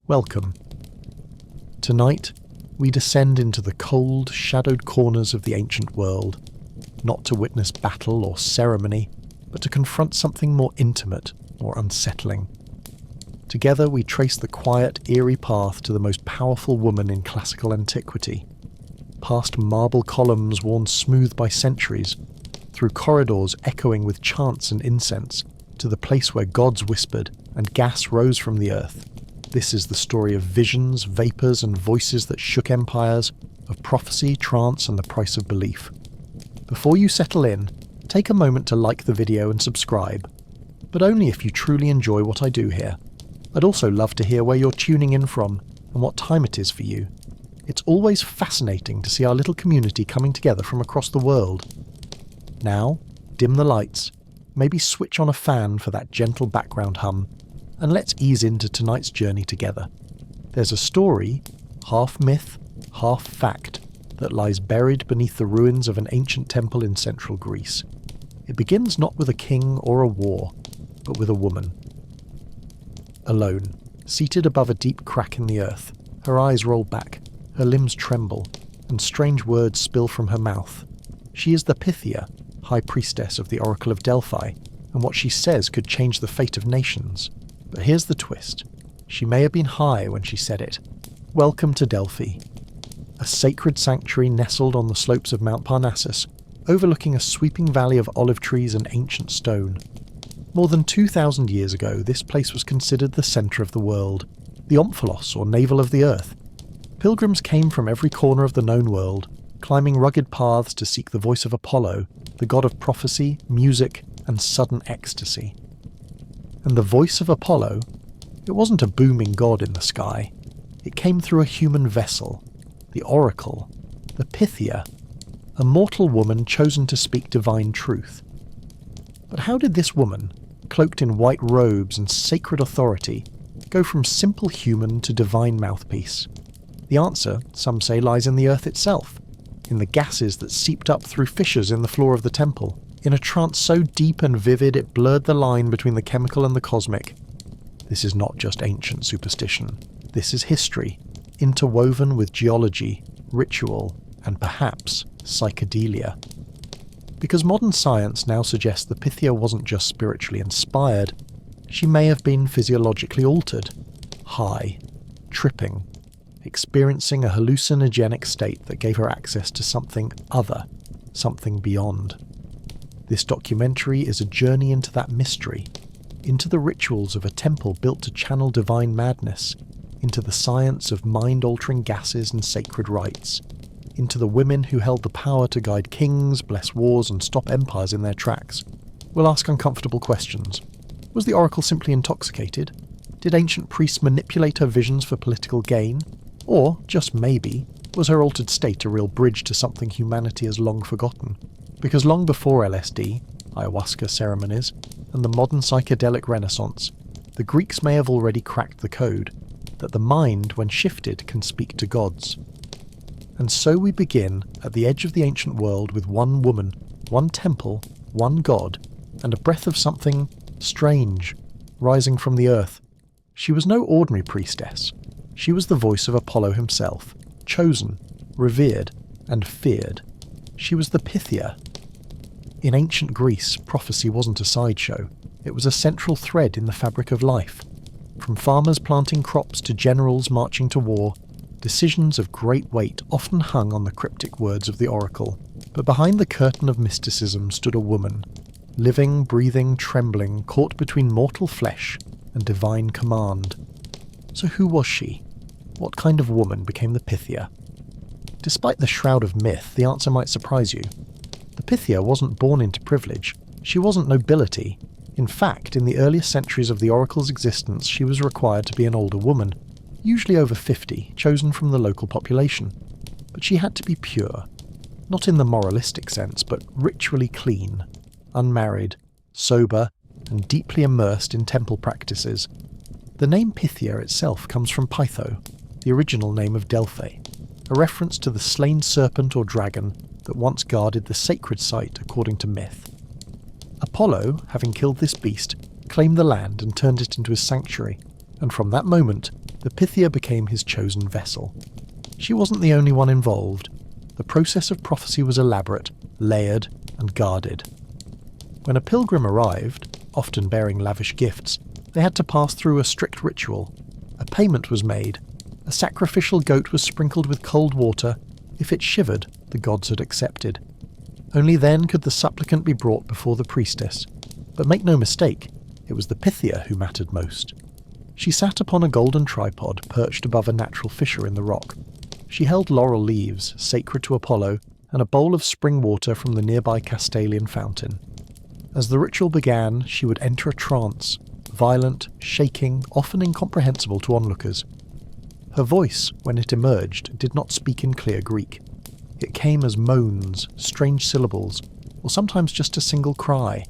Welcome. Tonight, we descend into the cold, shadowed corners of the ancient world, not to witness battle or ceremony, but to confront something more intimate, more unsettling. Together we trace the quiet, eerie path to the most powerful woman in classical antiquity, past marble columns worn smooth by centuries, through corridors echoing with chants and incense, to the place where gods whispered and gas rose from the earth. This is the story of visions, vapours and voices that shook empires, of prophecy, trance and the price of belief. Before you settle in, take a moment to like the video and subscribe, but only if you truly enjoy what I do here. I'd also love to hear where you're tuning in from and what time it is for you. It's always fascinating to see our little community coming together from across the world. Now, dim the lights, maybe switch on a fan for that gentle background hum, and let's ease into tonight's journey together. There's a story, half myth, half fact, that lies buried beneath the ruins of an ancient temple in central Greece. It begins not with a king or a war, but with a woman. Alone, seated above a deep crack in the earth, her eyes roll back, her limbs tremble, and strange words spill from her mouth. She is the Pythia, high priestess of the Oracle of Delphi, and what she says could change the fate of nations. But here's the twist. She may have been high when she said it. Welcome to Delphi, a sacred sanctuary nestled on the slopes of Mount Parnassus, overlooking a sweeping valley of olive trees and ancient stone. More than 2,000 years ago, this place was considered the centre of the world, the omphalos or navel of the earth. Pilgrims came from every corner of the known world, climbing rugged paths to seek the voice of Apollo, the god of prophecy, music, and sudden ecstasy. And the voice of Apollo, it wasn't a booming god in the sky. It came through a human vessel, the Oracle, the Pythia, a mortal woman chosen to speak divine truth. But how did this woman, cloaked in white robes and sacred authority, go from simple human to divine mouthpiece? The answer, some say, lies in the earth itself, in the gases that seeped up through fissures in the floor of the temple, in a trance so deep and vivid it blurred the line between the chemical and the cosmic. This is not just ancient superstition. This is history, interwoven with geology, ritual, and perhaps psychedelia. Because modern science now suggests the Pythia wasn't just spiritually inspired, she may have been physiologically altered, high, tripping, experiencing a hallucinogenic state that gave her access to something other, something beyond. This documentary is a journey into that mystery, into the rituals of a temple built to channel divine madness, into the science of mind-altering gases and sacred rites, into the women who held the power to guide kings, bless wars, and stop empires in their tracks. We'll ask uncomfortable questions. Was the oracle simply intoxicated? Did ancient priests manipulate her visions for political gain? Or, just maybe, was her altered state a real bridge to something humanity has long forgotten? Because long before LSD, ayahuasca ceremonies, and the modern psychedelic renaissance, the Greeks may have already cracked the code, that the mind, when shifted, can speak to gods. And so we begin at the edge of the ancient world with one woman, one temple, one god, and a breath of something strange, rising from the earth. She was no ordinary priestess. She was the voice of Apollo himself, chosen, revered, and feared. She was the Pythia. In ancient Greece, prophecy wasn't a sideshow. It was a central thread in the fabric of life. From farmers planting crops to generals marching to war, decisions of great weight often hung on the cryptic words of the oracle. But behind the curtain of mysticism stood a woman, living, breathing, trembling, caught between mortal flesh and divine command. So who was she? What kind of woman became the Pythia? Despite the shroud of myth, the answer might surprise you. The Pythia wasn't born into privilege. She wasn't nobility. In fact, in the earliest centuries of the oracle's existence, she was required to be an older woman, usually over 50, chosen from the local population. But she had to be pure. Not in the moralistic sense, but ritually clean, unmarried, sober, and deeply immersed in temple practices. The name Pythia itself comes from Pytho, the original name of Delphi, a reference to the slain serpent or dragon that once guarded the sacred site according to myth. Apollo, having killed this beast, claimed the land and turned it into his sanctuary, and from that moment, the Pythia became his chosen vessel. She wasn't the only one involved. The process of prophecy was elaborate, layered, and guarded. When a pilgrim arrived, often bearing lavish gifts, they had to pass through a strict ritual. A payment was made. A sacrificial goat was sprinkled with cold water. If it shivered, the gods had accepted. Only then could the supplicant be brought before the priestess. But make no mistake, it was the Pythia who mattered most. She sat upon a golden tripod perched above a natural fissure in the rock. She held laurel leaves, sacred to Apollo, and a bowl of spring water from the nearby Castalian fountain. As the ritual began, she would enter a trance, violent, shaking, often incomprehensible to onlookers. Her voice, when it emerged, did not speak in clear Greek. It came as moans, strange syllables, or sometimes just a single cry.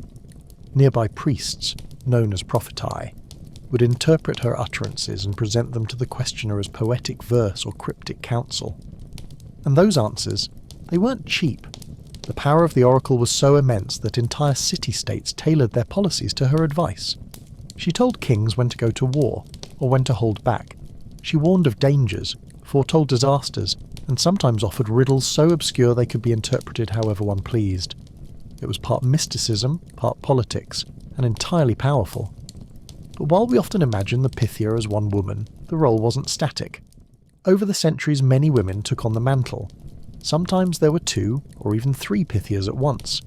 Nearby priests, known as prophetae, would interpret her utterances and present them to the questioner as poetic verse or cryptic counsel. And those answers, they weren't cheap. The power of the oracle was so immense that entire city-states tailored their policies to her advice. She told kings when to go to war, or when to hold back. She warned of dangers, foretold disasters, and sometimes offered riddles so obscure they could be interpreted however one pleased. It was part mysticism, part politics, and entirely powerful. But while we often imagine the Pythia as one woman, the role wasn't static. Over the centuries, many women took on the mantle. Sometimes there were 2 or even 3 Pythias at once,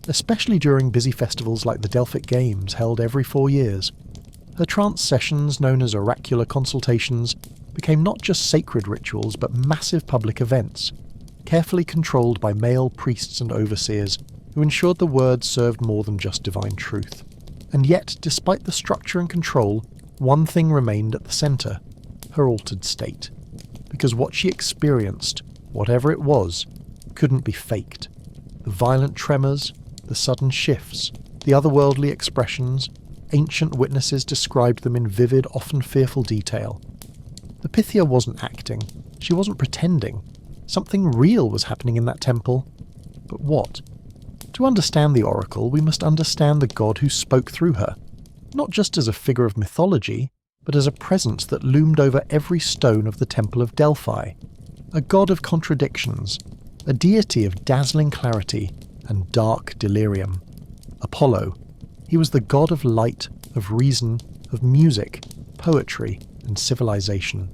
especially during busy festivals like the Delphic Games held every 4 years. Her trance sessions, known as oracular consultations, became not just sacred rituals but massive public events, carefully controlled by male priests and overseers who ensured the words served more than just divine truth. And yet, despite the structure and control, one thing remained at the centre: her altered state. Because what she experienced, whatever it was, couldn't be faked. The violent tremors, the sudden shifts, the otherworldly expressions, ancient witnesses described them in vivid, often fearful detail. The Pythia wasn't acting. She wasn't pretending. Something real was happening in that temple. But what? To understand the oracle, we must understand the god who spoke through her, not just as a figure of mythology, but as a presence that loomed over every stone of the Temple of Delphi. A god of contradictions, a deity of dazzling clarity and dark delirium. Apollo. He was the god of light, of reason, of music, poetry, and civilization.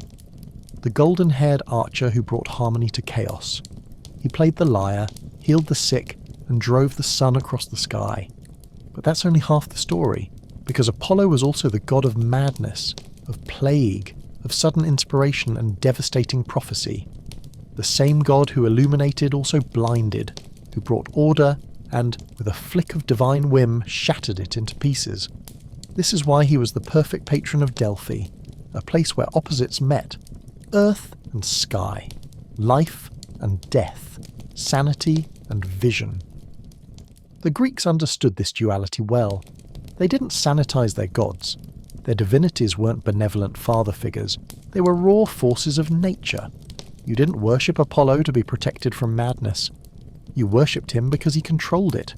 The golden-haired archer who brought harmony to chaos. He played the lyre, healed the sick, and drove the sun across the sky. But that's only half the story, because Apollo was also the god of madness, of plague, of sudden inspiration and devastating prophecy. The same god who illuminated also blinded, who brought order and, with a flick of divine whim, shattered it into pieces. This is why he was the perfect patron of Delphi, a place where opposites met: earth and sky, life and death, sanity and vision. The Greeks understood this duality well. They didn't sanitize their gods. Their divinities weren't benevolent father figures. They were raw forces of nature. You didn't worship Apollo to be protected from madness. You worshipped him because he controlled it.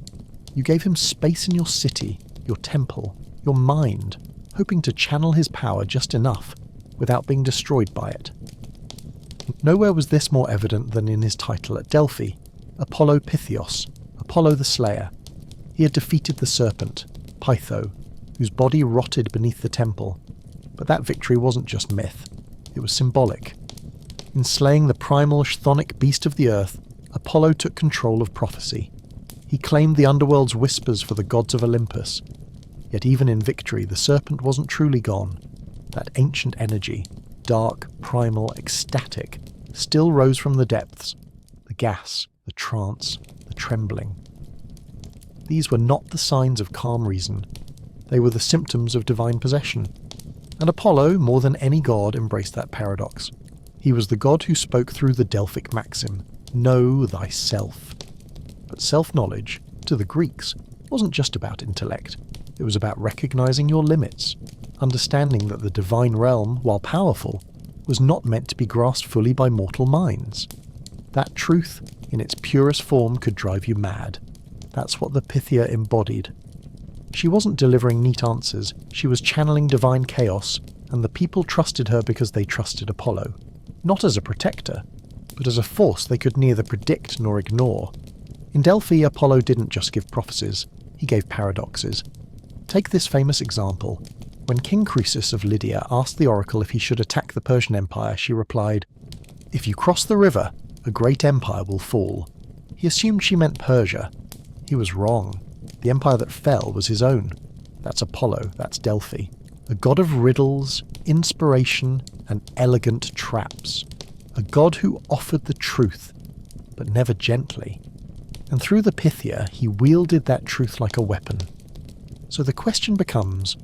You gave him space in your city, your temple, your mind, hoping to channel his power just enough, without being destroyed by it. Nowhere was this more evident than in his title at Delphi, Apollo Pythios, Apollo the Slayer. He had defeated the serpent, Pytho, whose body rotted beneath the temple. But that victory wasn't just myth. It was symbolic. In slaying the primal chthonic beast of the earth, Apollo took control of prophecy. He claimed the underworld's whispers for the gods of Olympus. Yet even in victory, the serpent wasn't truly gone. That ancient energy, dark, primal, ecstatic, still rose from the depths. The gas, the trance, the trembling. These were not the signs of calm reason. They were the symptoms of divine possession. And Apollo, more than any god, embraced that paradox. He was the god who spoke through the Delphic maxim, "Know thyself." But self-knowledge, to the Greeks, wasn't just about intellect. It was about recognizing your limits, understanding that the divine realm, while powerful, was not meant to be grasped fully by mortal minds. That truth, in its purest form, could drive you mad. That's what the Pythia embodied. She wasn't delivering neat answers, she was channeling divine chaos, and the people trusted her because they trusted Apollo, not as a protector, but as a force they could neither predict nor ignore. In Delphi, Apollo didn't just give prophecies, he gave paradoxes. Take this famous example. When King Croesus of Lydia asked the oracle if he should attack the Persian Empire, she replied, "If you cross the river, a great empire will fall." He assumed she meant Persia. He was wrong. The empire that fell was his own. That's Apollo, that's Delphi. A god of riddles, inspiration, and elegant traps. A god who offered the truth, but never gently. And through the Pythia, he wielded that truth like a weapon. So the question becomes,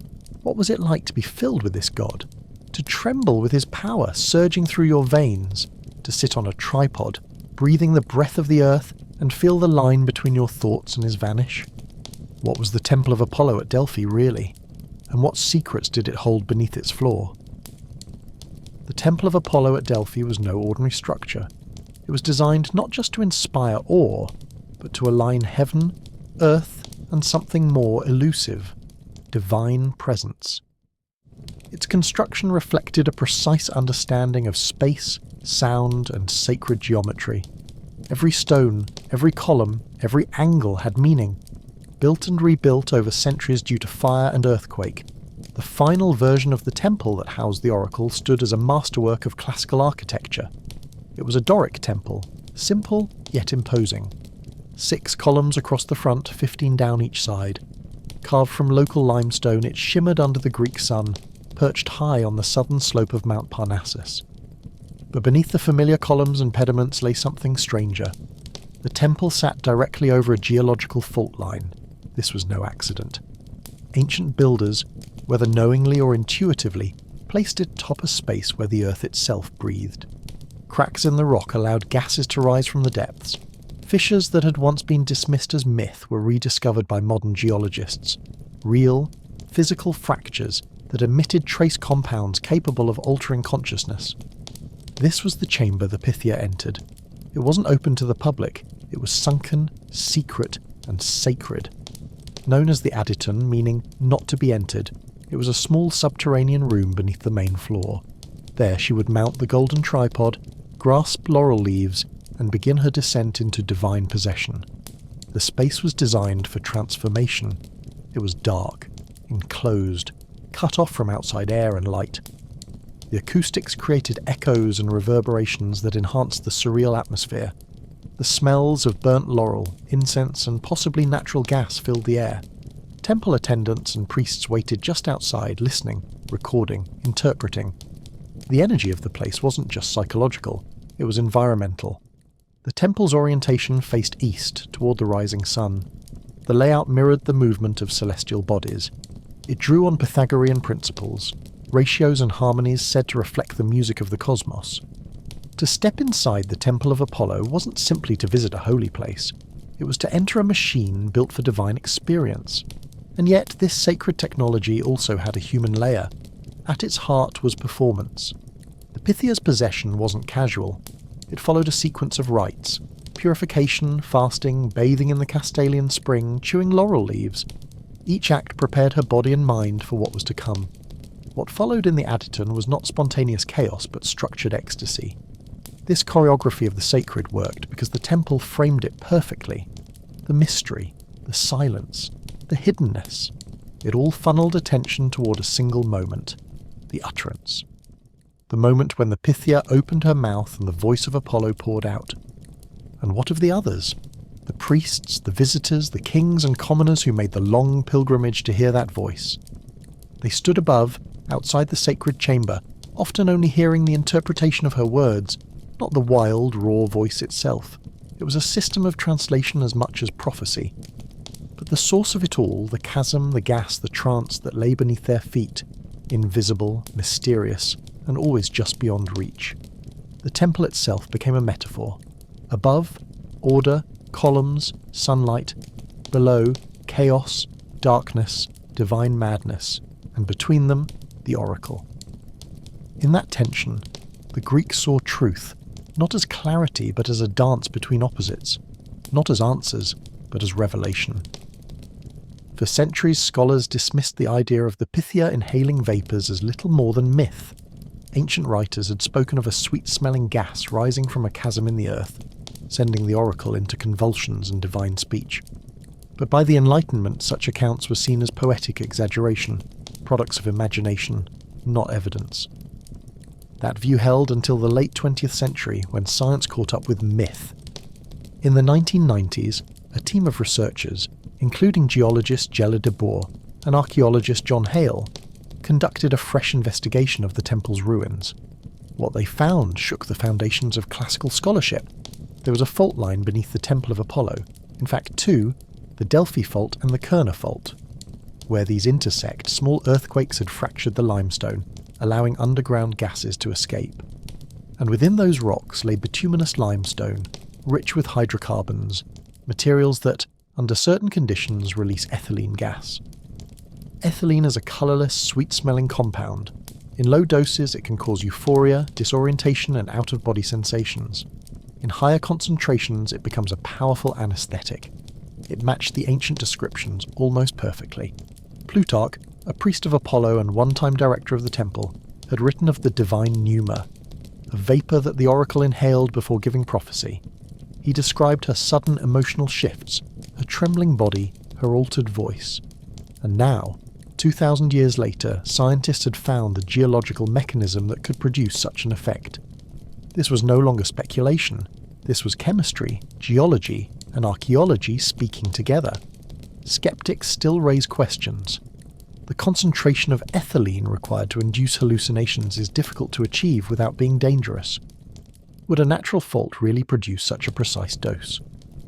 what was it like to be filled with this god? To tremble with his power surging through your veins? To sit on a tripod, breathing the breath of the earth and feel the line between your thoughts and his vanish? What was the Temple of Apollo at Delphi really? And what secrets did it hold beneath its floor? The Temple of Apollo at Delphi was no ordinary structure. It was designed not just to inspire awe, but to align heaven, earth, and something more elusive, divine presence. Its construction reflected a precise understanding of space, sound, and sacred geometry. Every stone, every column, every angle had meaning. Built and rebuilt over centuries due to fire and earthquake, the final version of the temple that housed the oracle stood as a masterwork of classical architecture. It was a Doric temple, simple yet imposing. 6 columns across the front, 15 down each side. Carved from local limestone, it shimmered under the Greek sun, perched high on the southern slope of Mount Parnassus. But beneath the familiar columns and pediments lay something stranger. The temple sat directly over a geological fault line. This was no accident. Ancient builders, whether knowingly or intuitively, placed it atop a space where the earth itself breathed. Cracks in the rock allowed gases to rise from the depths. Fissures that had once been dismissed as myth were rediscovered by modern geologists. Real, physical fractures that emitted trace compounds capable of altering consciousness. This was the chamber the Pythia entered. It wasn't open to the public. It was sunken, secret, and sacred. Known as the Aditon, meaning not to be entered, it was a small subterranean room beneath the main floor. There she would mount the golden tripod, grasp laurel leaves, and begin her descent into divine possession. The space was designed for transformation. It was dark, enclosed, cut off from outside air and light. The acoustics created echoes and reverberations that enhanced the surreal atmosphere. The smells of burnt laurel, incense, and possibly natural gas filled the air. Temple attendants and priests waited just outside, listening, recording, interpreting. The energy of the place wasn't just psychological, it was environmental. The temple's orientation faced east, toward the rising sun. The layout mirrored the movement of celestial bodies. It drew on Pythagorean principles, ratios and harmonies said to reflect the music of the cosmos. To step inside the Temple of Apollo wasn't simply to visit a holy place. It was to enter a machine built for divine experience. And yet this sacred technology also had a human layer. At its heart was performance. The Pythia's possession wasn't casual. It followed a sequence of rites: purification, fasting, bathing in the Castalian spring, chewing laurel leaves. Each act prepared her body and mind for what was to come. What followed in the Aditon was not spontaneous chaos, but structured ecstasy. This choreography of the sacred worked because the temple framed it perfectly. The mystery, the silence, the hiddenness. It all funneled attention toward a single moment, the utterance. The moment when the Pythia opened her mouth and the voice of Apollo poured out. And what of the others? The priests, the visitors, the kings and commoners who made the long pilgrimage to hear that voice. They stood above, outside the sacred chamber, often only hearing the interpretation of her words, not the wild, raw voice itself. It was a system of translation as much as prophecy. But the source of it all, the chasm, the gas, the trance that lay beneath their feet, invisible, mysterious, and always just beyond reach. The temple itself became a metaphor. Above, order, columns, sunlight. Below, chaos, darkness, divine madness. And between them, the oracle. In that tension, the Greeks saw truth, not as clarity but as a dance between opposites, not as answers but as revelation. For centuries, scholars dismissed the idea of the Pythia inhaling vapours as little more than myth. Ancient writers had spoken of a sweet-smelling gas rising from a chasm in the earth, sending the oracle into convulsions and divine speech. But by the Enlightenment, such accounts were seen as poetic exaggeration, products of imagination, not evidence. That view held until the late 20th century, when science caught up with myth. In the 1990s, a team of researchers, including geologist Jella de Boer and archaeologist John Hale, conducted a fresh investigation of the temple's ruins. What they found shook the foundations of classical scholarship. There was a fault line beneath the Temple of Apollo, in fact two, the Delphi Fault and the Kerner Fault. Where these intersect, small earthquakes had fractured the limestone, allowing underground gases to escape. And within those rocks lay bituminous limestone, rich with hydrocarbons, materials that, under certain conditions, release ethylene gas. Ethylene is a colourless, sweet-smelling compound. In low doses, it can cause euphoria, disorientation, and out-of-body sensations. In higher concentrations, it becomes a powerful anaesthetic. It matched the ancient descriptions almost perfectly. Plutarch, a priest of Apollo and one-time director of the temple, had written of the divine pneuma, a vapour that the oracle inhaled before giving prophecy. He described her sudden emotional shifts, her trembling body, her altered voice. And now, 2,000 years later, scientists had found the geological mechanism that could produce such an effect. This was no longer speculation. This was chemistry, geology, and archaeology speaking together. Skeptics still raise questions. The concentration of ethylene required to induce hallucinations is difficult to achieve without being dangerous. Would a natural fault really produce such a precise dose?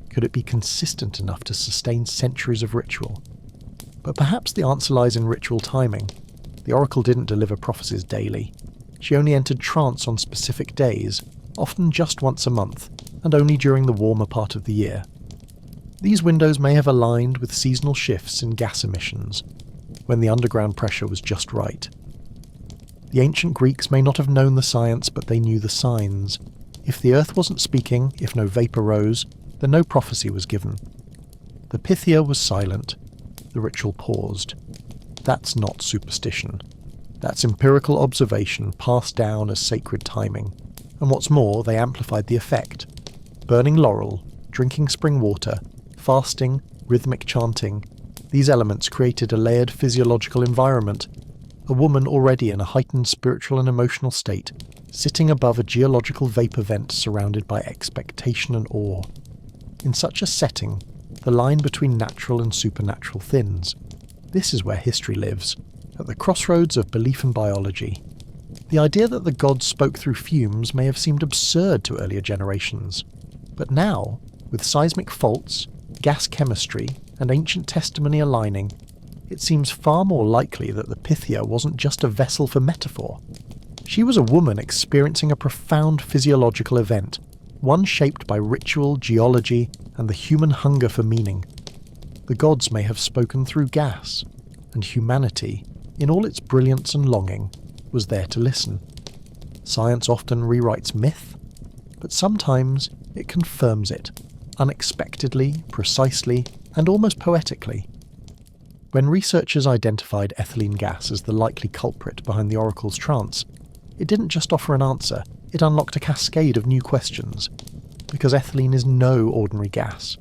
Could it be consistent enough to sustain centuries of ritual? But perhaps the answer lies in ritual timing. The oracle didn't deliver prophecies daily. She only entered trance on specific days, often just once a month, and only during the warmer part of the year. These windows may have aligned with seasonal shifts in gas emissions, when the underground pressure was just right. The ancient Greeks may not have known the science, but they knew the signs. If the earth wasn't speaking, if no vapour rose, then no prophecy was given. The Pythia was silent. The ritual paused. That's not superstition. That's empirical observation passed down as sacred timing. And what's more, they amplified the effect. Burning laurel, drinking spring water, fasting, rhythmic chanting, these elements created a layered physiological environment. A woman already in a heightened spiritual and emotional state, sitting above a geological vapour vent surrounded by expectation and awe. In such a setting, the line between natural and supernatural thins. This is where history lives, at the crossroads of belief and biology. The idea that the gods spoke through fumes may have seemed absurd to earlier generations. But now, with seismic faults, gas chemistry, and ancient testimony aligning, it seems far more likely that the Pythia wasn't just a vessel for metaphor. She was a woman experiencing a profound physiological event, one shaped by ritual, geology, and the human hunger for meaning. The gods may have spoken through gas, and humanity, in all its brilliance and longing, was there to listen. Science often rewrites myth, but sometimes it confirms it, unexpectedly, precisely, and almost poetically. When researchers identified ethylene gas as the likely culprit behind the oracle's trance, it didn't just offer an answer, it unlocked a cascade of new questions. Because ethylene is no ordinary gas.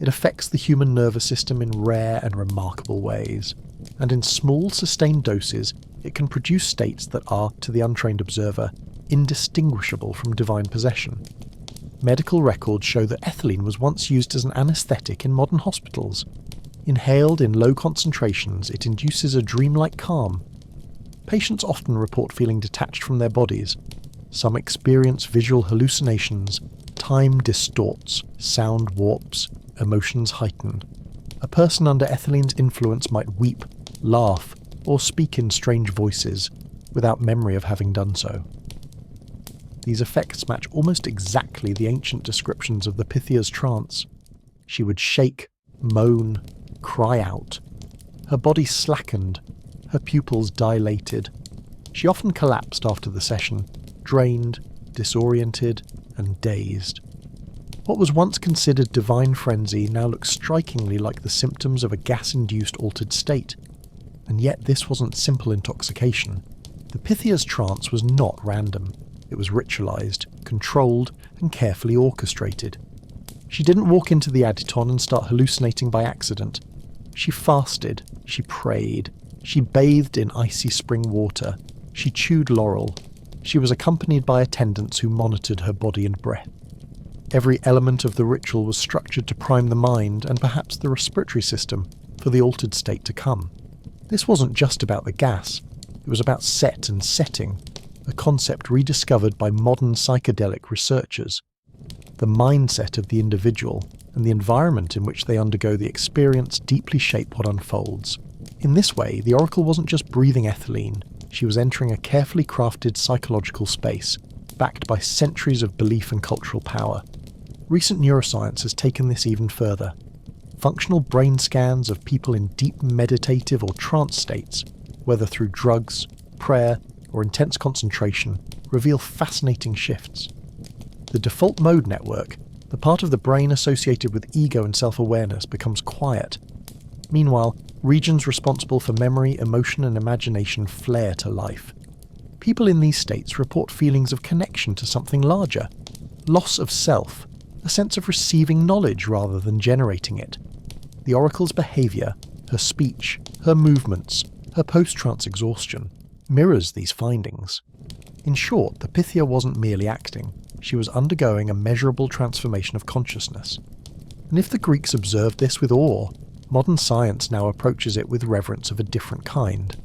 It affects the human nervous system in rare and remarkable ways, and in small, sustained doses, it can produce states that are, to the untrained observer, indistinguishable from divine possession. Medical records show that ethylene was once used as an anaesthetic in modern hospitals. Inhaled in low concentrations, it induces a dreamlike calm. Patients often report feeling detached from their bodies. Some experience visual hallucinations. Time distorts, sound warps, emotions heighten. A person under ethylene's influence might weep, laugh, or speak in strange voices, without memory of having done so. These effects match almost exactly the ancient descriptions of the Pythia's trance. She would shake, moan, cry out. Her body slackened, her pupils dilated. She often collapsed after the session, drained, disoriented, and dazed. What was once considered divine frenzy now looked strikingly like the symptoms of a gas-induced altered state. And yet this wasn't simple intoxication. The Pythia's trance was not random. It was ritualized, controlled, and carefully orchestrated. She didn't walk into the Aditon and start hallucinating by accident. She fasted, she prayed, she bathed in icy spring water, she chewed laurel. She was accompanied by attendants who monitored her body and breath. Every element of the ritual was structured to prime the mind and perhaps the respiratory system for the altered state to come. This wasn't just about the gas, it was about set and setting, a concept rediscovered by modern psychedelic researchers. The mindset of the individual and the environment in which they undergo the experience deeply shape what unfolds. In this way, the Oracle wasn't just breathing ethylene, she was entering a carefully crafted psychological space, backed by centuries of belief and cultural power. Recent neuroscience has taken this even further. Functional brain scans of people in deep meditative or trance states, whether through drugs, prayer, or intense concentration, reveal fascinating shifts. The default mode network, the part of the brain associated with ego and self-awareness, becomes quiet. Meanwhile, regions responsible for memory, emotion, and imagination flare to life. People in these states report feelings of connection to something larger, loss of self, a sense of receiving knowledge rather than generating it. The Oracle's behaviour, her speech, her movements, her post-trance exhaustion, mirrors these findings. In short, the Pythia wasn't merely acting, she was undergoing a measurable transformation of consciousness. And if the Greeks observed this with awe, modern science now approaches it with reverence of a different kind.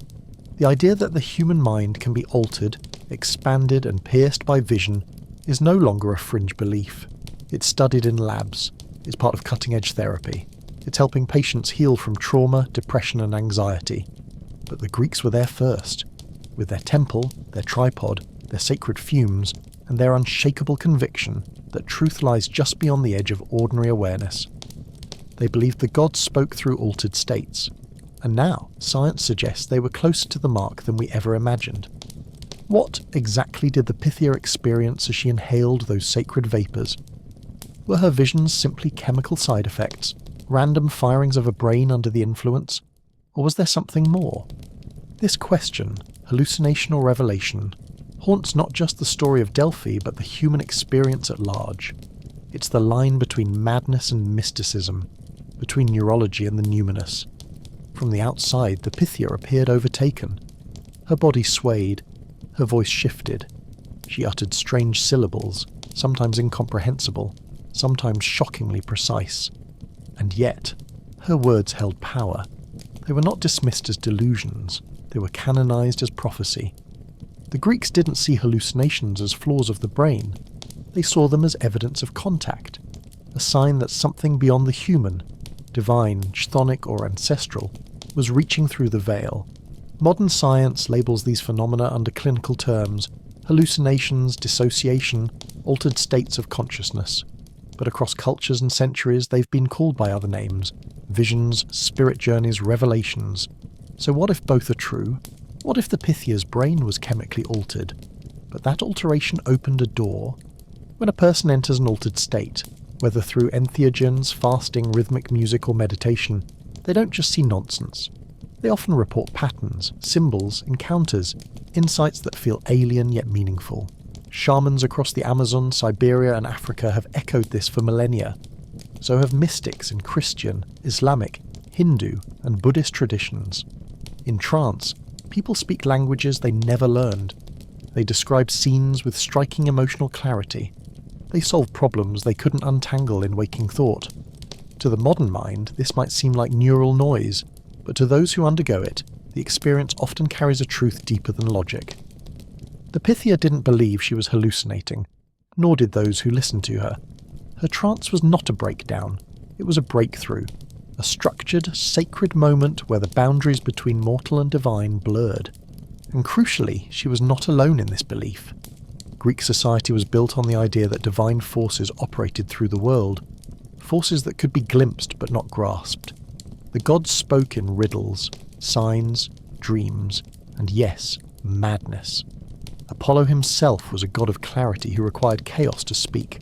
The idea that the human mind can be altered, expanded and pierced by vision is no longer a fringe belief. It's studied in labs, it's part of cutting-edge therapy, it's helping patients heal from trauma, depression and anxiety. But the Greeks were there first, with their temple, their tripod, their sacred fumes, and their unshakable conviction that truth lies just beyond the edge of ordinary awareness. They believed the gods spoke through altered states, and now science suggests they were closer to the mark than we ever imagined. What exactly did the Pythia experience as she inhaled those sacred vapours? Were her visions simply chemical side effects, random firings of a brain under the influence, or was there something more? This question, hallucination or revelation, haunts not just the story of Delphi but the human experience at large. It's the line between madness and mysticism, between neurology and the numinous. From the outside, the Pythia appeared overtaken. Her body swayed, her voice shifted. She uttered strange syllables, sometimes incomprehensible, sometimes shockingly precise. And yet, her words held power. They were not dismissed as delusions, they were canonized as prophecy. The Greeks didn't see hallucinations as flaws of the brain. They saw them as evidence of contact, a sign that something beyond the human, divine, chthonic or ancestral, was reaching through the veil. Modern science labels these phenomena under clinical terms: hallucinations, dissociation, altered states of consciousness. But across cultures and centuries they've been called by other names: visions, spirit journeys, revelations. So what if both are true? What if the Pythia's brain was chemically altered, but that alteration opened a door? When a person enters an altered state, whether through entheogens, fasting, rhythmic music or meditation, they don't just see nonsense. They often report patterns, symbols, encounters, insights that feel alien yet meaningful. Shamans across the Amazon, Siberia and Africa have echoed this for millennia. So have mystics in Christian, Islamic, Hindu and Buddhist traditions. In trance, people speak languages they never learned. They describe scenes with striking emotional clarity. They solve problems they couldn't untangle in waking thought. To the modern mind, this might seem like neural noise, but to those who undergo it, the experience often carries a truth deeper than logic. The Pythia didn't believe she was hallucinating, nor did those who listened to her. Her trance was not a breakdown, it was a breakthrough, a structured, sacred moment where the boundaries between mortal and divine blurred. And crucially, she was not alone in this belief. Greek society was built on the idea that divine forces operated through the world, forces that could be glimpsed but not grasped. The gods spoke in riddles, signs, dreams, and yes, madness. Apollo himself was a god of clarity who required chaos to speak.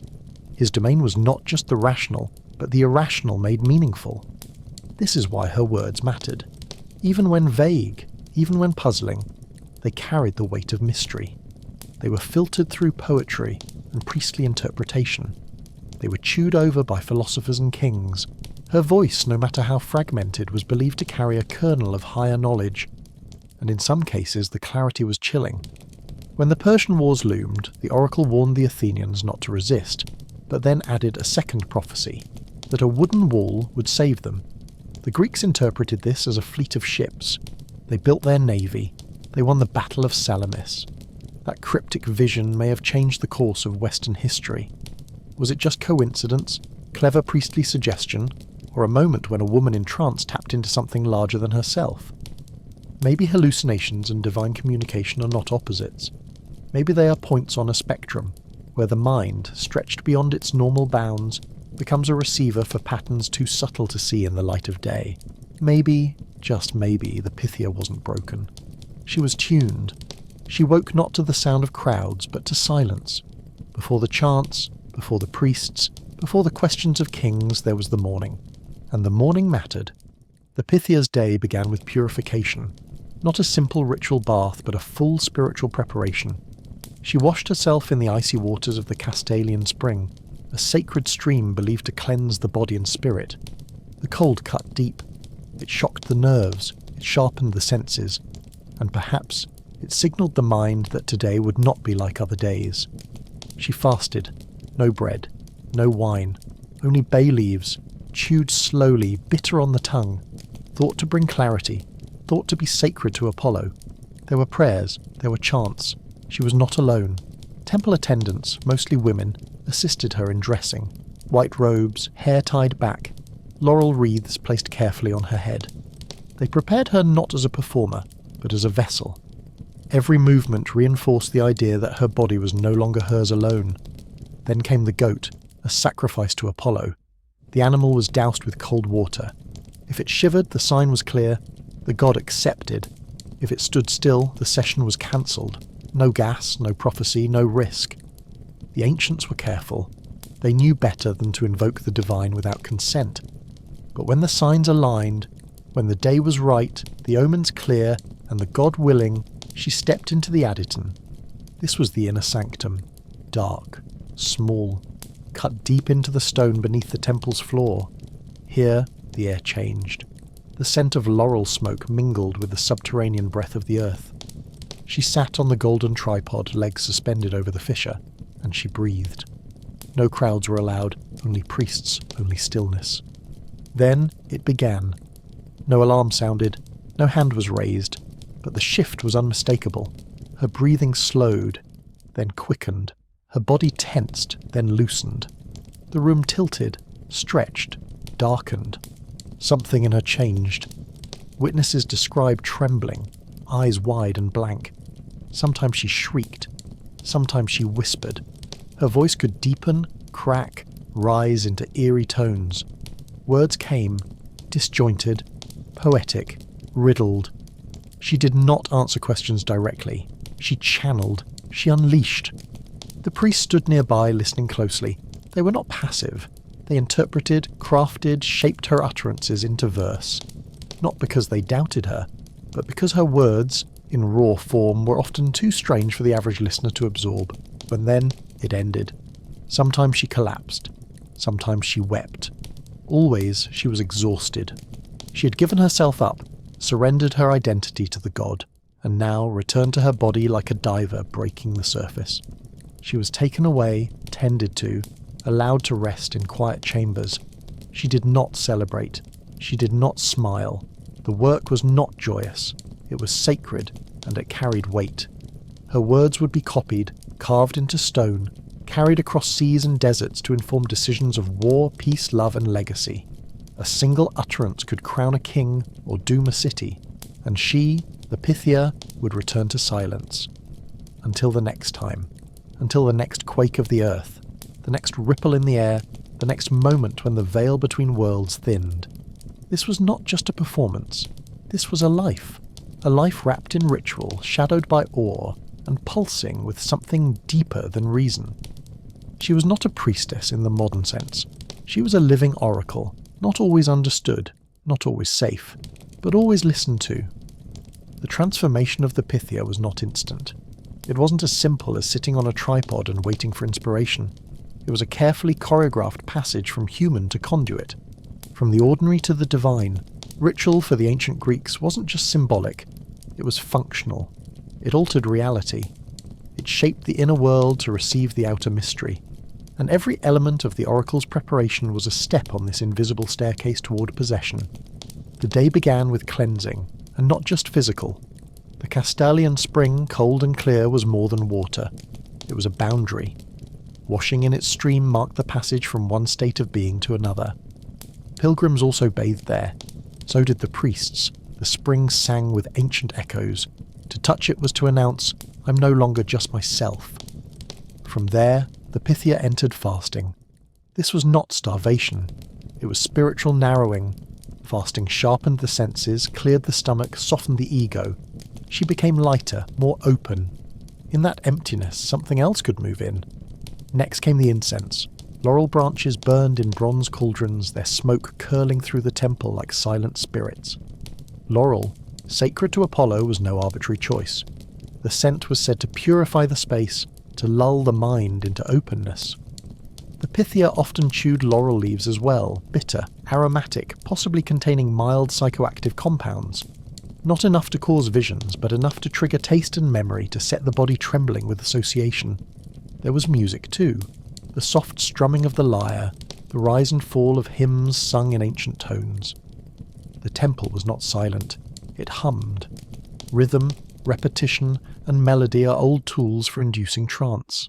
His domain was not just the rational, but the irrational made meaningful. This is why her words mattered. Even when vague, even when puzzling, they carried the weight of mystery. They were filtered through poetry and priestly interpretation. They were chewed over by philosophers and kings. Her voice, no matter how fragmented, was believed to carry a kernel of higher knowledge, and in some cases the clarity was chilling. When the Persian Wars loomed, the oracle warned the Athenians not to resist, but then added a second prophecy, that a wooden wall would save them. The Greeks interpreted this as a fleet of ships. They built their navy. They won the Battle of Salamis. That cryptic vision may have changed the course of Western history. Was it just coincidence, clever priestly suggestion, or a moment when a woman in trance tapped into something larger than herself? Maybe hallucinations and divine communication are not opposites. Maybe they are points on a spectrum, where the mind, stretched beyond its normal bounds, becomes a receiver for patterns too subtle to see in the light of day. Maybe, just maybe, the Pythia wasn't broken. She was tuned. She woke not to the sound of crowds, but to silence. Before the chants, before the priests, before the questions of kings, there was the morning. And the morning mattered. The Pythia's day began with purification. Not a simple ritual bath, but a full spiritual preparation. She washed herself in the icy waters of the Castalian spring, a sacred stream believed to cleanse the body and spirit. The cold cut deep. It shocked the nerves, it sharpened the senses, and perhaps it signalled the mind that today would not be like other days. She fasted. No bread, no wine, only bay leaves, chewed slowly, bitter on the tongue, thought to bring clarity, thought to be sacred to Apollo. There were prayers, there were chants. She was not alone. Temple attendants, mostly women, assisted her in dressing. White robes, hair tied back, laurel wreaths placed carefully on her head. They prepared her not as a performer, but as a vessel. Every movement reinforced the idea that her body was no longer hers alone. Then came the goat, a sacrifice to Apollo. The animal was doused with cold water. If it shivered, the sign was clear. The god accepted. If it stood still, the session was cancelled. No gas, no prophecy, no risk. The ancients were careful. They knew better than to invoke the divine without consent. But when the signs aligned, when the day was right, the omens clear, and the god willing, she stepped into the adyton. This was the inner sanctum, dark, small, cut deep into the stone beneath the temple's floor. Here, the air changed. The scent of laurel smoke mingled with the subterranean breath of the earth. She sat on the golden tripod, legs suspended over the fissure, and she breathed. No crowds were allowed, only priests, only stillness. Then it began. No alarm sounded, no hand was raised, but the shift was unmistakable. Her breathing slowed, then quickened. Her body tensed, then loosened. The room tilted, stretched, darkened. Something in her changed. Witnesses described trembling, eyes wide and blank. Sometimes she shrieked. Sometimes she whispered. Her voice could deepen, crack, rise into eerie tones. Words came, disjointed, poetic, riddled. She did not answer questions directly. She channeled. She unleashed. The priests stood nearby, listening closely. They were not passive. They interpreted, crafted, shaped her utterances into verse. Not because they doubted her, but because her words, in raw form, were often too strange for the average listener to absorb. And then it ended. Sometimes she collapsed. Sometimes she wept. Always she was exhausted. She had given herself up, surrendered her identity to the god, and now returned to her body like a diver breaking the surface. She was taken away, tended to, allowed to rest in quiet chambers. She did not celebrate. She did not smile. The work was not joyous. It was sacred, and it carried weight. Her words would be copied, carved into stone, carried across seas and deserts to inform decisions of war, peace, love, and legacy. A single utterance could crown a king or doom a city, and she, the Pythia, would return to silence. Until the next time. Until the next quake of the earth, the next ripple in the air, the next moment when the veil between worlds thinned. This was not just a performance. This was a life wrapped in ritual, shadowed by awe, and pulsing with something deeper than reason. She was not a priestess in the modern sense. She was a living oracle, not always understood, not always safe, but always listened to. The transformation of the Pythia was not instant. It wasn't as simple as sitting on a tripod and waiting for inspiration. It was a carefully choreographed passage from human to conduit. From the ordinary to the divine, ritual for the ancient Greeks wasn't just symbolic, it was functional. It altered reality. It shaped the inner world to receive the outer mystery. And every element of the oracle's preparation was a step on this invisible staircase toward possession. The day began with cleansing, and not just physical. The Castalian spring, cold and clear, was more than water. It was a boundary. Washing in its stream marked the passage from one state of being to another. Pilgrims also bathed there. So did the priests. The spring sang with ancient echoes. To touch it was to announce, I'm no longer just myself. From there, the Pythia entered fasting. This was not starvation. It was spiritual narrowing. Fasting sharpened the senses, cleared the stomach, softened the ego. She became lighter, more open. In that emptiness, something else could move in. Next came the incense. Laurel branches burned in bronze cauldrons, their smoke curling through the temple like silent spirits. Laurel, sacred to Apollo, was no arbitrary choice. The scent was said to purify the space, to lull the mind into openness. The Pythia often chewed laurel leaves as well, bitter, aromatic, possibly containing mild psychoactive compounds. Not enough to cause visions, but enough to trigger taste and memory to set the body trembling with association. There was music too, the soft strumming of the lyre, the rise and fall of hymns sung in ancient tones. The temple was not silent, it hummed. Rhythm, repetition, and melody are old tools for inducing trance.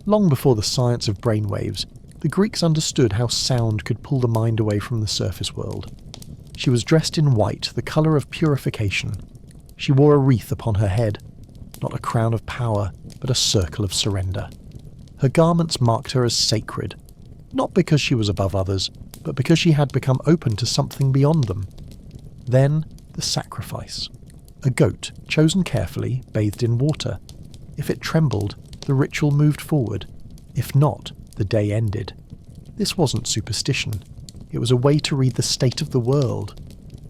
Long before the science of brainwaves, the Greeks understood how sound could pull the mind away from the surface world. She was dressed in white, the colour of purification. She wore a wreath upon her head, not a crown of power, but a circle of surrender. Her garments marked her as sacred, not because she was above others, but because she had become open to something beyond them. Then, the sacrifice. A goat, chosen carefully, bathed in water. If it trembled, the ritual moved forward. If not, the day ended. This wasn't superstition. It was a way to read the state of the world.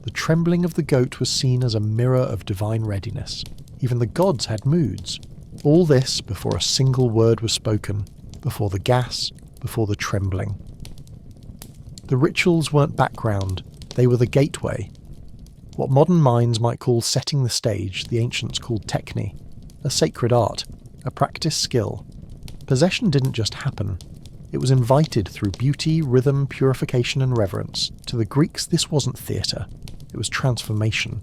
The trembling of the goat was seen as a mirror of divine readiness. Even the gods had moods. All this before a single word was spoken, before the gas, before the trembling. The rituals weren't background, they were the gateway. What modern minds might call setting the stage, the ancients called techne, a sacred art, a practiced skill. Possession didn't just happen. It was invited through beauty, rhythm, purification and reverence. To the Greeks, this wasn't theatre. It was transformation.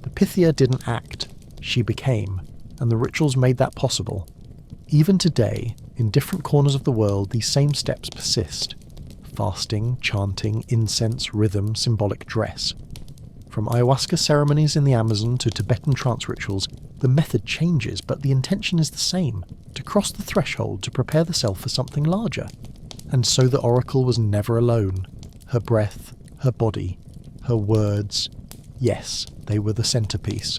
The Pythia didn't act. She became. And the rituals made that possible. Even today, in different corners of the world, these same steps persist. Fasting, chanting, incense, rhythm, symbolic dress. From ayahuasca ceremonies in the Amazon to Tibetan trance rituals, the method changes, but the intention is the same, to cross the threshold to prepare the self for something larger. And so the oracle was never alone. Her breath, her body, her words, yes, they were the centerpiece.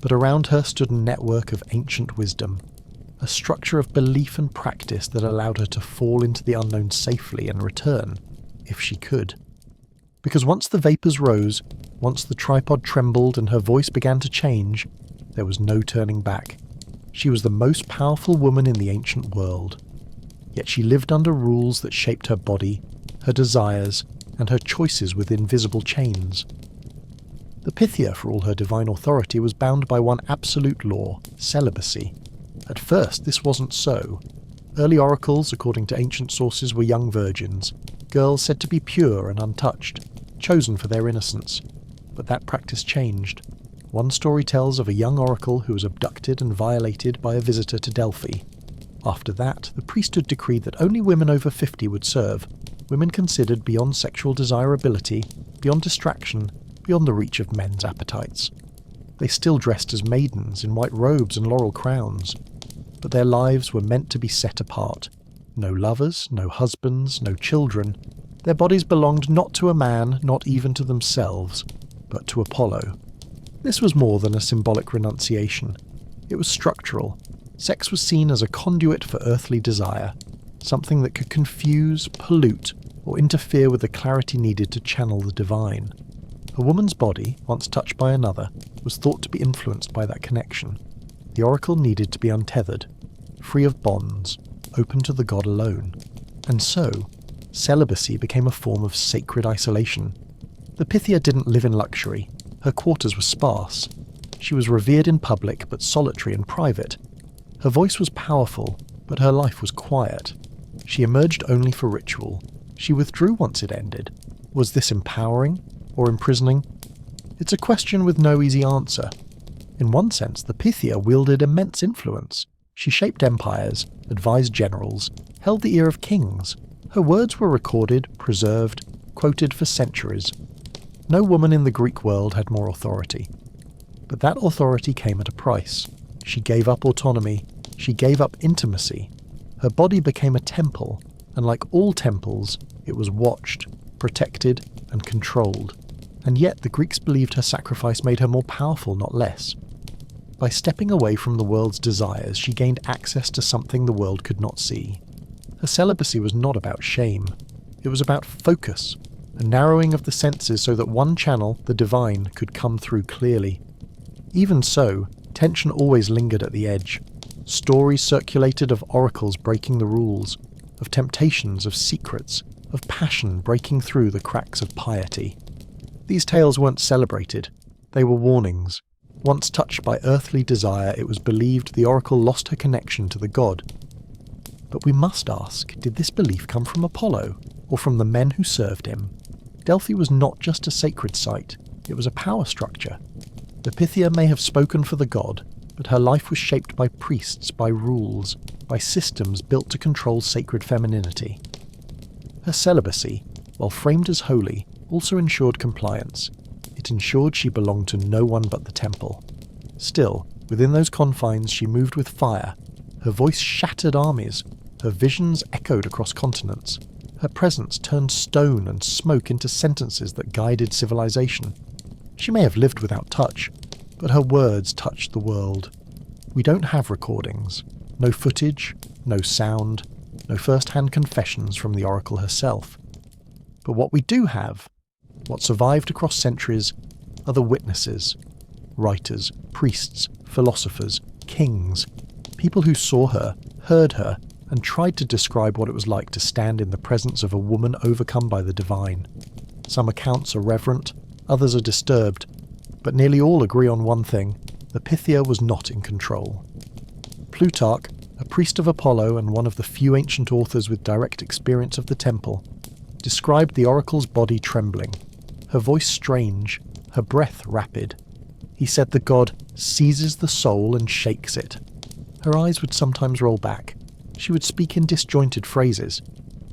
But around her stood a network of ancient wisdom, a structure of belief and practice that allowed her to fall into the unknown safely and return, if she could. Because once the vapours rose, once the tripod trembled and her voice began to change, there was no turning back. She was the most powerful woman in the ancient world. Yet she lived under rules that shaped her body, her desires, and her choices with invisible chains. The Pythia, for all her divine authority, was bound by one absolute law, celibacy. At first, this wasn't so. Early oracles, according to ancient sources, were young virgins, girls said to be pure and untouched, chosen for their innocence. But that practice changed. One story tells of a young oracle who was abducted and violated by a visitor to Delphi. After that, the priesthood decreed that only women over 50 would serve, women considered beyond sexual desirability, beyond distraction, beyond the reach of men's appetites. They still dressed as maidens in white robes and laurel crowns, but their lives were meant to be set apart. No lovers, no husbands, no children. Their bodies belonged not to a man, not even to themselves, but to Apollo. This was more than a symbolic renunciation. It was structural. Sex was seen as a conduit for earthly desire. something that could confuse, pollute, or interfere with the clarity needed to channel the divine. A woman's body, once touched by another, was thought to be influenced by that connection. The oracle needed to be untethered, free of bonds, open to the god alone. And so, celibacy became a form of sacred isolation. The Pythia didn't live in luxury. Her quarters were sparse. She was revered in public but solitary in private. Her voice was powerful, but her life was quiet. She emerged only for ritual. She withdrew once it ended. Was this empowering or imprisoning? It's a question with no easy answer. In one sense, the Pythia wielded immense influence. She shaped empires, advised generals, held the ear of kings. Her words were recorded, preserved, quoted for centuries. No woman in the Greek world had more authority. But that authority came at a price. She gave up autonomy. She gave up intimacy. Her body became a temple, and like all temples, it was watched, protected, and controlled. And yet the Greeks believed her sacrifice made her more powerful, not less. By stepping away from the world's desires, she gained access to something the world could not see. Her celibacy was not about shame. It was about focus, a narrowing of the senses so that one channel, the divine, could come through clearly. Even so, tension always lingered at the edge. Stories circulated of oracles breaking the rules, of temptations, of secrets, of passion breaking through the cracks of piety. These tales weren't celebrated. They were warnings. Once touched by earthly desire, it was believed the oracle lost her connection to the god. But we must ask, did this belief come from Apollo, or from the men who served him? Delphi was not just a sacred site, it was a power structure. The Pythia may have spoken for the god, but her life was shaped by priests, by rules, by systems built to control sacred femininity. Her celibacy, while framed as holy, also ensured compliance. It ensured she belonged to no one but the temple. Still, within those confines she moved with fire. Her voice shattered armies. Her visions echoed across continents. Her presence turned stone and smoke into sentences that guided civilization. She may have lived without touch, but her words touched the world. We don't have recordings. No footage, no sound, no first-hand confessions from the oracle herself. But what we do have, what survived across centuries, are the witnesses. Writers, priests, philosophers, kings, people who saw her, heard her, and tried to describe what it was like to stand in the presence of a woman overcome by the divine. Some accounts are reverent, others are disturbed, but nearly all agree on one thing: the Pythia was not in control. Plutarch, a priest of Apollo and one of the few ancient authors with direct experience of the temple, described the oracle's body trembling, her voice strange, her breath rapid. He said the god seizes the soul and shakes it. Her eyes would sometimes roll back. She would speak in disjointed phrases.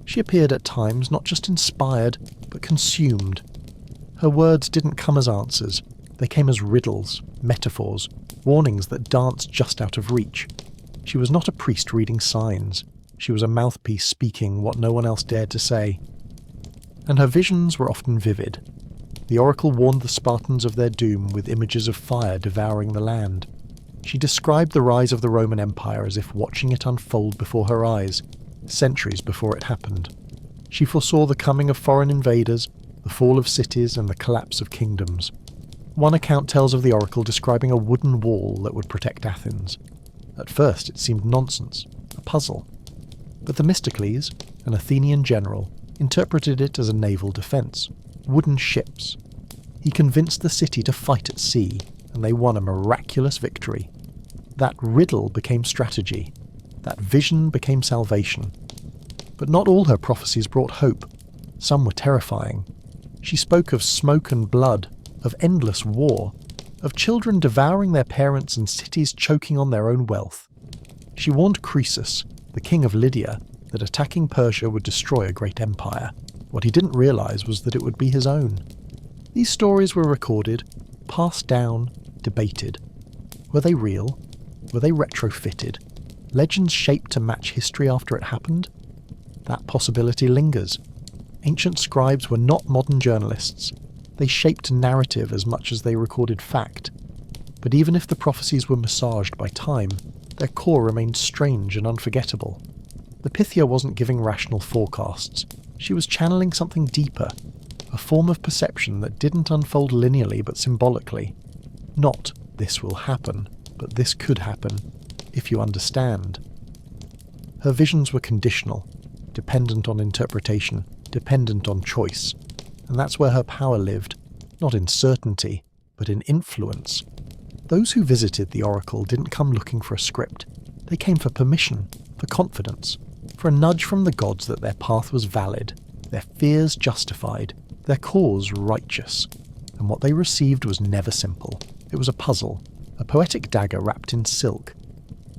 She appeared at times not just inspired, but consumed. Her words didn't come as answers. They came as riddles, metaphors, warnings that danced just out of reach. She was not a priest reading signs. She was a mouthpiece speaking what no one else dared to say. And her visions were often vivid. The oracle warned the Spartans of their doom with images of fire devouring the land. She described the rise of the Roman Empire as if watching it unfold before her eyes, centuries before it happened. She foresaw the coming of foreign invaders, the fall of cities, and the collapse of kingdoms. One account tells of the oracle describing a wooden wall that would protect Athens. At first it seemed nonsense, a puzzle. But Themistocles, an Athenian general, interpreted it as a naval defence, wooden ships. He convinced the city to fight at sea, and they won a miraculous victory. That riddle became strategy. That vision became salvation. But not all her prophecies brought hope. Some were terrifying. She spoke of smoke and blood, of endless war, of children devouring their parents and cities choking on their own wealth. She warned Croesus, the king of Lydia, that attacking Persia would destroy a great empire. What he didn't realize was that it would be his own. These stories were recorded, passed down, debated. Were they real? Were they retrofitted? Legends shaped to match history after it happened? That possibility lingers. Ancient scribes were not modern journalists. They shaped narrative as much as they recorded fact. But even if the prophecies were massaged by time, their core remained strange and unforgettable. The Pythia wasn't giving rational forecasts. She was channeling something deeper, a form of perception that didn't unfold linearly but symbolically. Not, this will happen, but this could happen, if you understand. Her visions were conditional, dependent on interpretation, dependent on choice, and that's where her power lived, not in certainty, but in influence. Those who visited the Oracle didn't come looking for a script. They came for permission, for confidence, for a nudge from the gods that their path was valid, their fears justified, their cause righteous. And what they received was never simple. It was a puzzle, a poetic dagger wrapped in silk.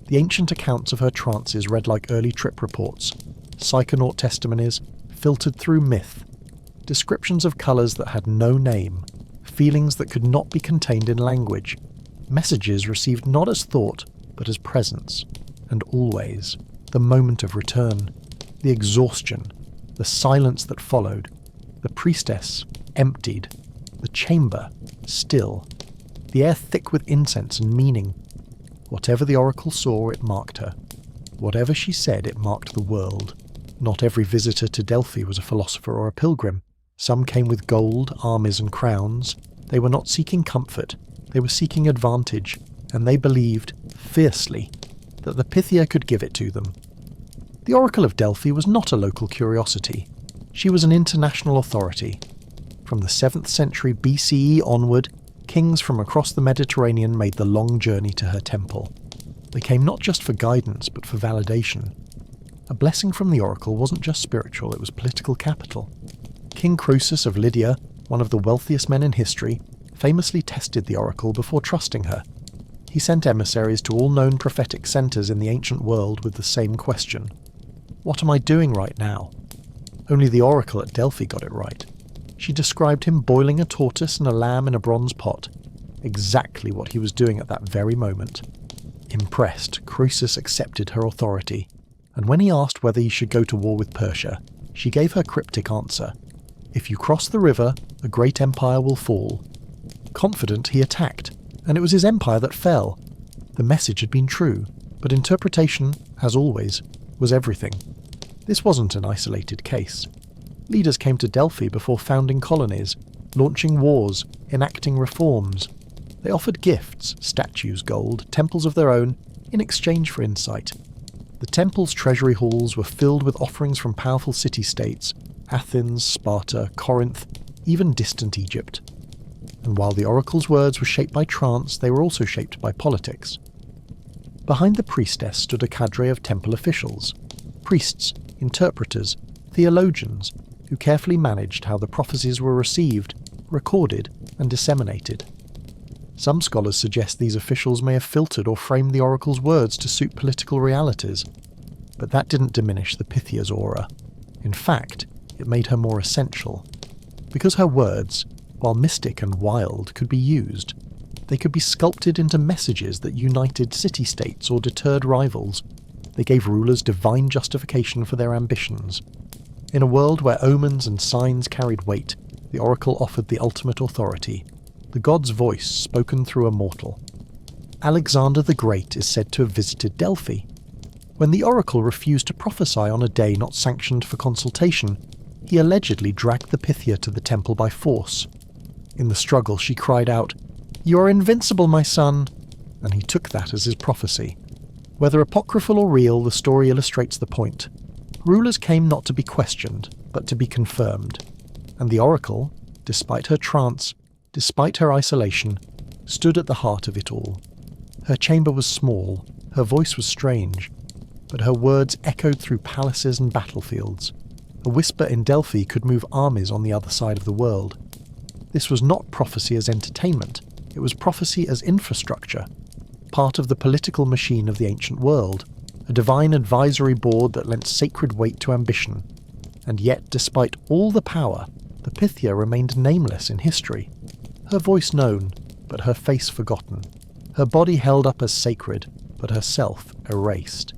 The ancient accounts of her trances read like early trip reports, psychonaut testimonies, filtered through myth, descriptions of colours that had no name, feelings that could not be contained in language, messages received not as thought, but as presence, and always, the moment of return, the exhaustion, the silence that followed, the priestess, emptied, the chamber, still, the air thick with incense and meaning. Whatever the oracle saw, it marked her. Whatever she said, it marked the world. Not every visitor to Delphi was a philosopher or a pilgrim. Some came with gold, armies and crowns. They were not seeking comfort, they were seeking advantage, and they believed, fiercely, that the Pythia could give it to them. The Oracle of Delphi was not a local curiosity. She was an international authority. From the 7th century BCE onward, kings from across the Mediterranean made the long journey to her temple. They came not just for guidance, but for validation. A blessing from the oracle wasn't just spiritual, it was political capital. King Croesus of Lydia, one of the wealthiest men in history, famously tested the oracle before trusting her. He sent emissaries to all known prophetic centres in the ancient world with the same question. What am I doing right now? Only the oracle at Delphi got it right. She described him boiling a tortoise and a lamb in a bronze pot, exactly what he was doing at that very moment. Impressed, Croesus accepted her authority, and when he asked whether he should go to war with Persia, she gave her cryptic answer. If you cross the river, a great empire will fall. Confident, he attacked, and it was his empire that fell. The message had been true, but interpretation, as always, was everything. This wasn't an isolated case. Leaders came to Delphi before founding colonies, launching wars, enacting reforms. They offered gifts, statues, gold, temples of their own, in exchange for insight. The temple's treasury halls were filled with offerings from powerful city-states, Athens, Sparta, Corinth, even distant Egypt. And while the oracle's words were shaped by trance, they were also shaped by politics. Behind the priestess stood a cadre of temple officials, priests, interpreters, theologians, who carefully managed how the prophecies were received, recorded, and disseminated. Some scholars suggest these officials may have filtered or framed the oracle's words to suit political realities, but that didn't diminish the Pythia's aura. In fact, it made her more essential. Because her words, while mystic and wild, could be used, they could be sculpted into messages that united city-states or deterred rivals. They gave rulers divine justification for their ambitions. In a world where omens and signs carried weight, the oracle offered the ultimate authority, the god's voice spoken through a mortal. Alexander the Great is said to have visited Delphi. When the oracle refused to prophesy on a day not sanctioned for consultation, he allegedly dragged the Pythia to the temple by force. In the struggle she cried out, "You are invincible, my son," and he took that as his prophecy. Whether apocryphal or real, the story illustrates the point. Rulers came not to be questioned, but to be confirmed. And the oracle, despite her trance, despite her isolation, stood at the heart of it all. Her chamber was small, her voice was strange, but her words echoed through palaces and battlefields. A whisper in Delphi could move armies on the other side of the world. This was not prophecy as entertainment, it was prophecy as infrastructure, part of the political machine of the ancient world, a divine advisory board that lent sacred weight to ambition. And yet, despite all the power, the Pythia remained nameless in history. Her voice known, but her face forgotten. Her body held up as sacred, but herself erased.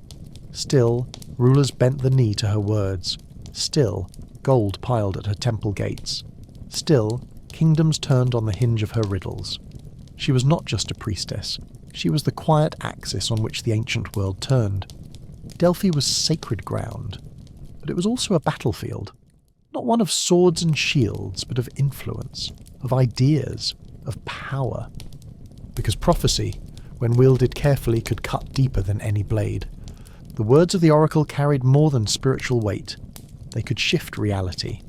Still, rulers bent the knee to her words. Still, gold piled at her temple gates. Still, kingdoms turned on the hinge of her riddles. She was not just a priestess. She was the quiet axis on which the ancient world turned. Delphi was sacred ground, but it was also a battlefield. Not one of swords and shields, but of influence, of ideas, of power. Because prophecy, when wielded carefully, could cut deeper than any blade. The words of the oracle carried more than spiritual weight. They could shift reality.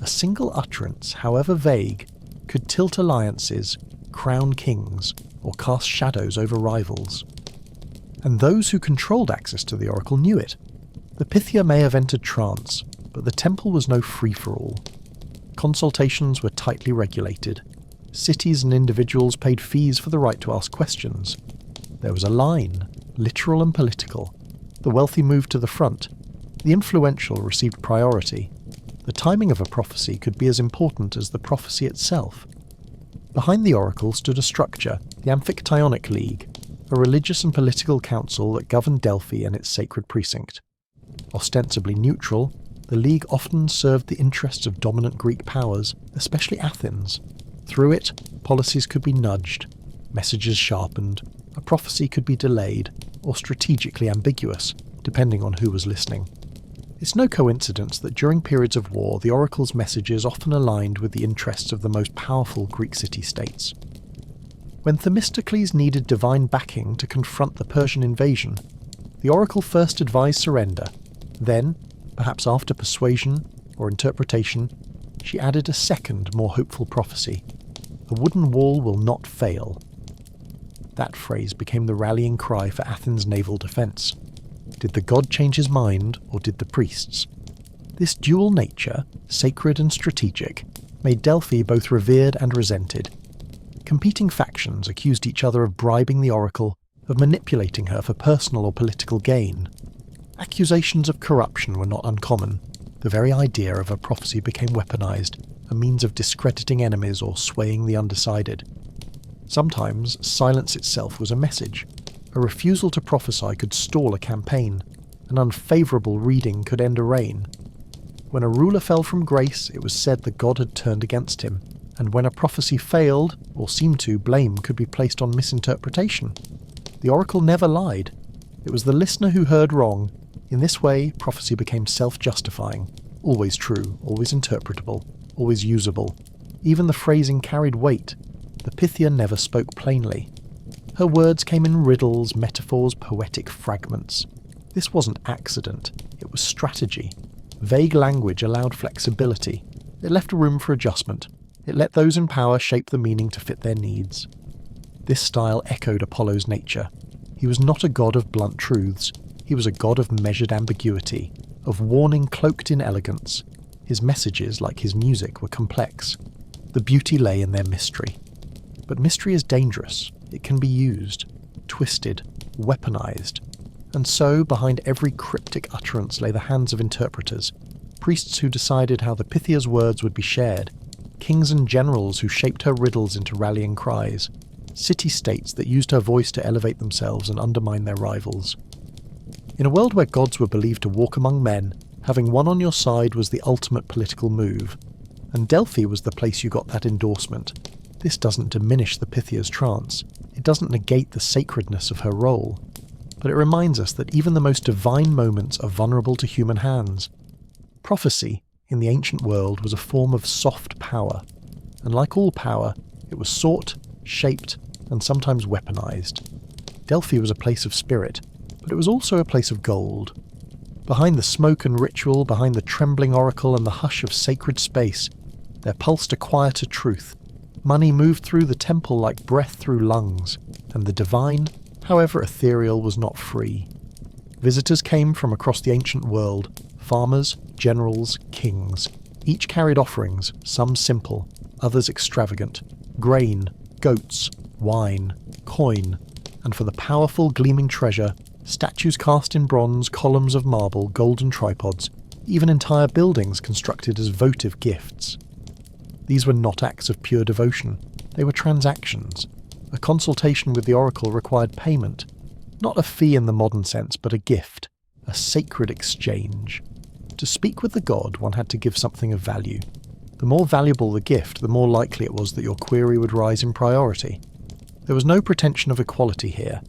A single utterance, however vague, could tilt alliances, crown kings, or cast shadows over rivals. And those who controlled access to the oracle knew it. The Pythia may have entered trance, but the temple was no free-for-all. Consultations were tightly regulated. Cities and individuals paid fees for the right to ask questions. There was a line, literal and political. The wealthy moved to the front. The influential received priority. The timing of a prophecy could be as important as the prophecy itself. Behind the oracle stood a structure, the Amphictyonic League, a religious and political council that governed Delphi and its sacred precinct. Ostensibly neutral, the League often served the interests of dominant Greek powers, especially Athens. Through it, policies could be nudged, messages sharpened, a prophecy could be delayed, or strategically ambiguous, depending on who was listening. It's no coincidence that during periods of war, the oracle's messages often aligned with the interests of the most powerful Greek city-states. When Themistocles needed divine backing to confront the Persian invasion, the oracle first advised surrender. Then, perhaps after persuasion or interpretation, she added a second, more hopeful prophecy. A wooden wall will not fail. That phrase became the rallying cry for Athens' naval defence. Did the god change his mind, or did the priests? This dual nature, sacred and strategic, made Delphi both revered and resented. Competing factions accused each other of bribing the oracle, of manipulating her for personal or political gain. Accusations of corruption were not uncommon. The very idea of a prophecy became weaponized, a means of discrediting enemies or swaying the undecided. Sometimes silence itself was a message. A refusal to prophesy could stall a campaign. An unfavourable reading could end a reign. When a ruler fell from grace, it was said the god had turned against him, and when a prophecy failed, or seemed to, blame could be placed on misinterpretation. The oracle never lied. It was the listener who heard wrong. In this way, prophecy became self-justifying, always true, always interpretable, always usable. Even the phrasing carried weight. The Pythia never spoke plainly. Her words came in riddles, metaphors, poetic fragments. This wasn't accident, it was strategy. Vague language allowed flexibility. It left room for adjustment. It let those in power shape the meaning to fit their needs. This style echoed Apollo's nature. He was not a god of blunt truths. He was a god of measured ambiguity, of warning cloaked in elegance. His messages, like his music, were complex. The beauty lay in their mystery. But mystery is dangerous. It can be used, twisted, weaponized. And so, behind every cryptic utterance lay the hands of interpreters, priests who decided how the Pythia's words would be shared, kings and generals who shaped her riddles into rallying cries, city-states that used her voice to elevate themselves and undermine their rivals. In a world where gods were believed to walk among men, having one on your side was the ultimate political move. And Delphi was the place you got that endorsement. This doesn't diminish the Pythia's trance. It doesn't negate the sacredness of her role. But it reminds us that even the most divine moments are vulnerable to human hands. Prophecy, in the ancient world, was a form of soft power. And like all power, it was sought, shaped, and sometimes weaponized. Delphi was a place of spirit, but it was also a place of gold. Behind the smoke and ritual, behind the trembling oracle and the hush of sacred space, there pulsed a quieter truth. Money moved through the temple like breath through lungs, and the divine, however ethereal, was not free. Visitors came from across the ancient world, farmers, generals, kings. Each carried offerings, some simple, others extravagant, grain, goats, wine, coin, and for the powerful gleaming treasure, statues cast in bronze, columns of marble, golden tripods, even entire buildings constructed as votive gifts. These were not acts of pure devotion, they were transactions. A consultation with the oracle required payment, not a fee in the modern sense, but a gift, a sacred exchange. To speak with the god, one had to give something of value. The more valuable the gift, the more likely it was that your query would rise in priority. There was no pretension of equality here.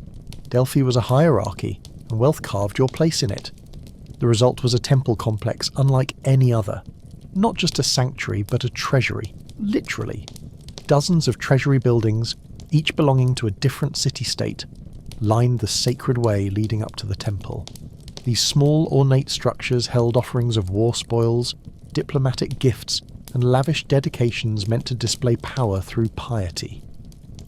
Delphi was a hierarchy, and wealth carved your place in it. The result was a temple complex unlike any other. Not just a sanctuary, but a treasury. Literally. Dozens of treasury buildings, each belonging to a different city-state, lined the sacred way leading up to the temple. These small, ornate structures held offerings of war spoils, diplomatic gifts, and lavish dedications meant to display power through piety.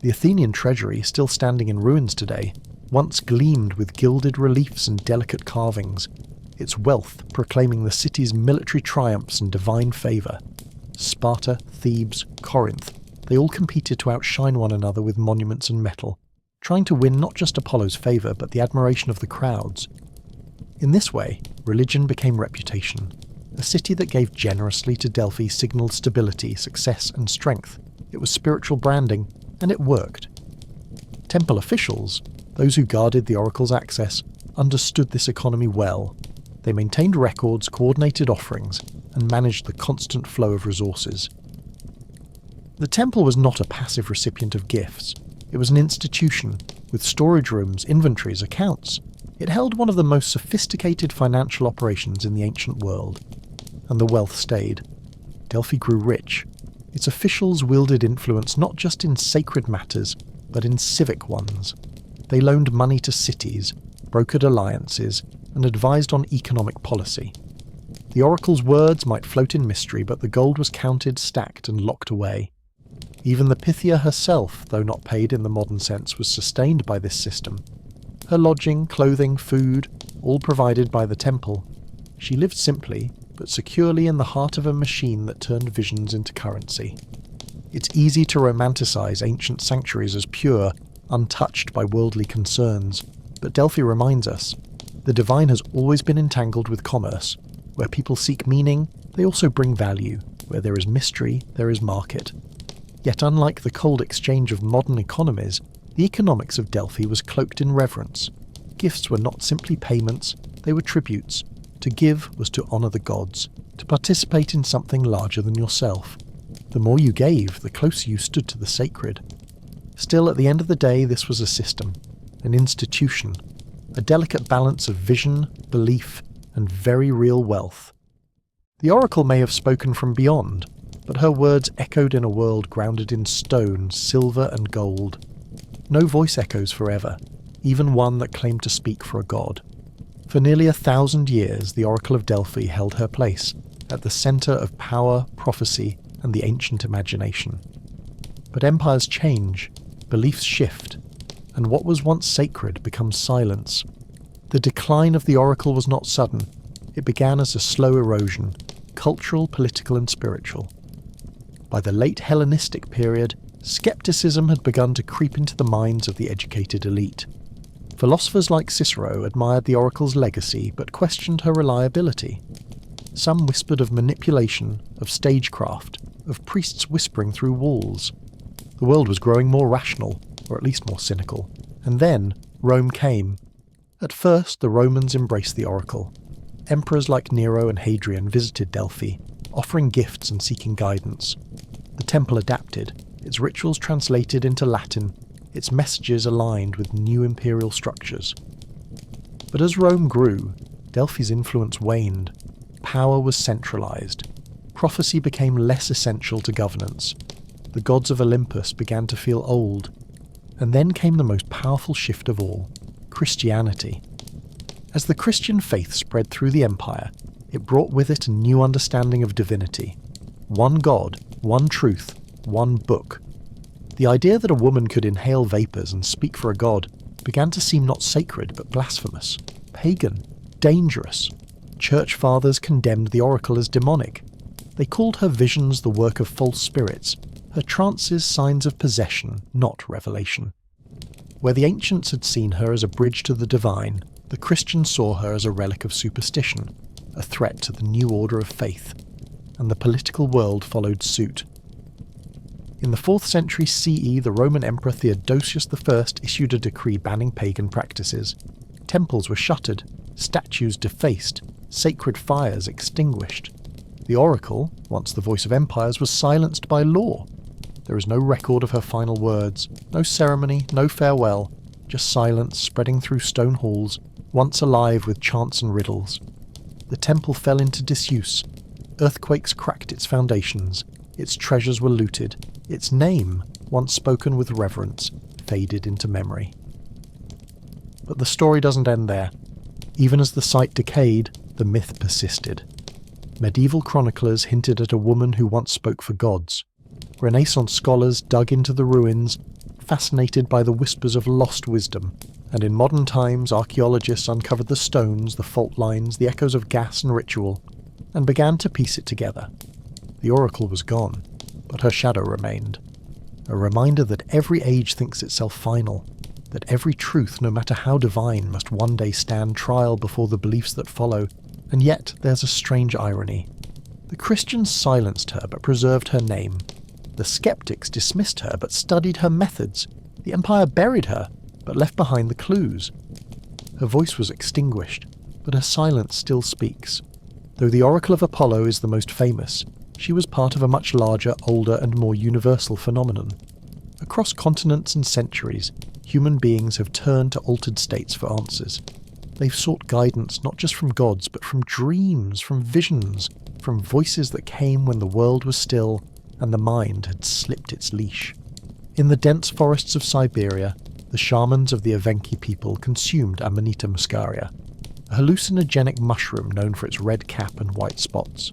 The Athenian treasury, still standing in ruins today, once gleamed with gilded reliefs and delicate carvings, its wealth proclaiming the city's military triumphs and divine favour. Sparta, Thebes, Corinth, they all competed to outshine one another with monuments and metal, trying to win not just Apollo's favour but the admiration of the crowds. In this way, religion became reputation. A city that gave generously to Delphi signalled stability, success and strength. It was spiritual branding, and it worked. Temple officials, those who guarded the oracle's access, understood this economy well. They maintained records, coordinated offerings, and managed the constant flow of resources. The temple was not a passive recipient of gifts. It was an institution, with storage rooms, inventories, accounts. It held one of the most sophisticated financial operations in the ancient world. And the wealth stayed. Delphi grew rich. Its officials wielded influence not just in sacred matters, but in civic ones. They loaned money to cities, brokered alliances, and advised on economic policy. The oracle's words might float in mystery, but the gold was counted, stacked, and locked away. Even the Pythia herself, though not paid in the modern sense, was sustained by this system. Her lodging, clothing, food, all provided by the temple. She lived simply, but securely in the heart of a machine that turned visions into currency. It's easy to romanticize ancient sanctuaries as pure, untouched by worldly concerns, but Delphi reminds us, the divine has always been entangled with commerce. Where people seek meaning, they also bring value. Where there is mystery, there is market. Yet unlike the cold exchange of modern economies, the economics of Delphi was cloaked in reverence. Gifts were not simply payments, they were tributes. To give was to honour the gods, to participate in something larger than yourself. The more you gave, the closer you stood to the sacred. Still, at the end of the day, this was a system, an institution, a delicate balance of vision, belief, and very real wealth. The oracle may have spoken from beyond, but her words echoed in a world grounded in stone, silver, and gold. No voice echoes forever, even one that claimed to speak for a god. For nearly 1,000 years, the Oracle of Delphi held her place, at the centre of power, prophecy, and the ancient imagination. But empires change, beliefs shift, and what was once sacred becomes silence. The decline of the oracle was not sudden. It began as a slow erosion, cultural, political, and spiritual. By the late Hellenistic period, skepticism had begun to creep into the minds of the educated elite. Philosophers like Cicero admired the oracle's legacy but questioned her reliability. Some whispered of manipulation, of stagecraft, of priests whispering through walls. The world was growing more rational, or at least more cynical. And then Rome came. At first, the Romans embraced the oracle. Emperors like Nero and Hadrian visited Delphi, offering gifts and seeking guidance. The temple adapted, its rituals translated into Latin, its messages aligned with new imperial structures. But as Rome grew, Delphi's influence waned. Power was centralized. Prophecy became less essential to governance. The gods of Olympus began to feel old. And then came the most powerful shift of all, Christianity. As the Christian faith spread through the empire, it brought with it a new understanding of divinity. One God, one truth, one book. The idea that a woman could inhale vapours and speak for a god began to seem not sacred but blasphemous, pagan, dangerous. Church fathers condemned the oracle as demonic. They called her visions the work of false spirits, her trances signs of possession, not revelation. Where the ancients had seen her as a bridge to the divine, the Christians saw her as a relic of superstition, a threat to the new order of faith, and the political world followed suit. In the 4th century CE, the Roman Emperor Theodosius I issued a decree banning pagan practices. Temples were shuttered, statues defaced, sacred fires extinguished. The oracle, once the voice of empires, was silenced by law. There is no record of her final words, no ceremony, no farewell, just silence spreading through stone halls, once alive with chants and riddles. The temple fell into disuse. Earthquakes cracked its foundations. Its treasures were looted. Its name, once spoken with reverence, faded into memory. But the story doesn't end there. Even as the site decayed, the myth persisted. Medieval chroniclers hinted at a woman who once spoke for gods. Renaissance scholars dug into the ruins, fascinated by the whispers of lost wisdom, and in modern times archaeologists uncovered the stones, the fault lines, the echoes of gas and ritual, and began to piece it together. The oracle was gone, but her shadow remained. A reminder that every age thinks itself final, that every truth, no matter how divine, must one day stand trial before the beliefs that follow. And yet there's a strange irony. The Christians silenced her but preserved her name. The skeptics dismissed her but studied her methods. The empire buried her but left behind the clues. Her voice was extinguished, but her silence still speaks. Though the Oracle of Apollo is the most famous, she was part of a much larger, older and more universal phenomenon. Across continents and centuries, human beings have turned to altered states for answers. They've sought guidance not just from gods, but from dreams, from visions, from voices that came when the world was still and the mind had slipped its leash. In the dense forests of Siberia, the shamans of the Evenki people consumed Amanita muscaria, a hallucinogenic mushroom known for its red cap and white spots.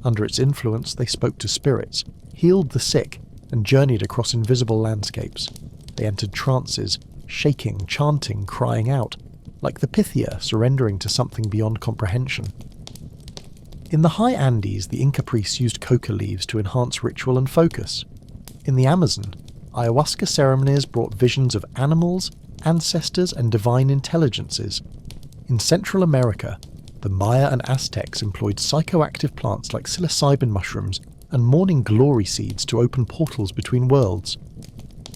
Under its influence, they spoke to spirits, healed the sick, and journeyed across invisible landscapes. They entered trances, shaking, chanting, crying out, like the Pythia surrendering to something beyond comprehension. In the high Andes, the Inca priests used coca leaves to enhance ritual and focus. In the Amazon, ayahuasca ceremonies brought visions of animals, ancestors, and divine intelligences. In Central America, the Maya and Aztecs employed psychoactive plants like psilocybin mushrooms and morning glory seeds to open portals between worlds.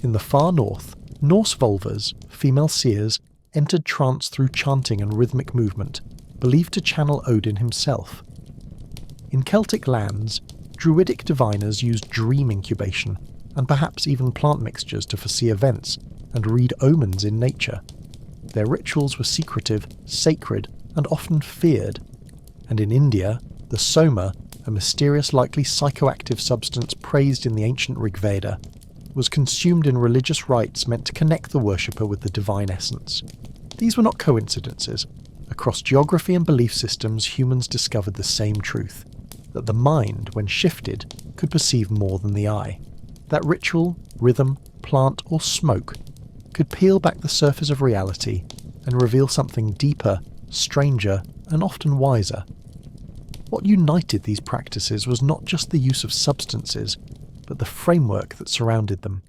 In the far north, Norse vulvas, female seers, entered trance through chanting and rhythmic movement, believed to channel Odin himself. In Celtic lands, druidic diviners used dream incubation, and perhaps even plant mixtures to foresee events and read omens in nature. Their rituals were secretive, sacred, and often feared. And in India, the soma, a mysterious, likely psychoactive substance praised in the ancient Rig Veda, was consumed in religious rites meant to connect the worshipper with the divine essence. These were not coincidences. Across geography and belief systems, humans discovered the same truth, that the mind, when shifted, could perceive more than the eye. That ritual, rhythm, plant, or smoke could peel back the surface of reality and reveal something deeper, stranger, and often wiser. What united these practices was not just the use of substances, but the framework that surrounded them.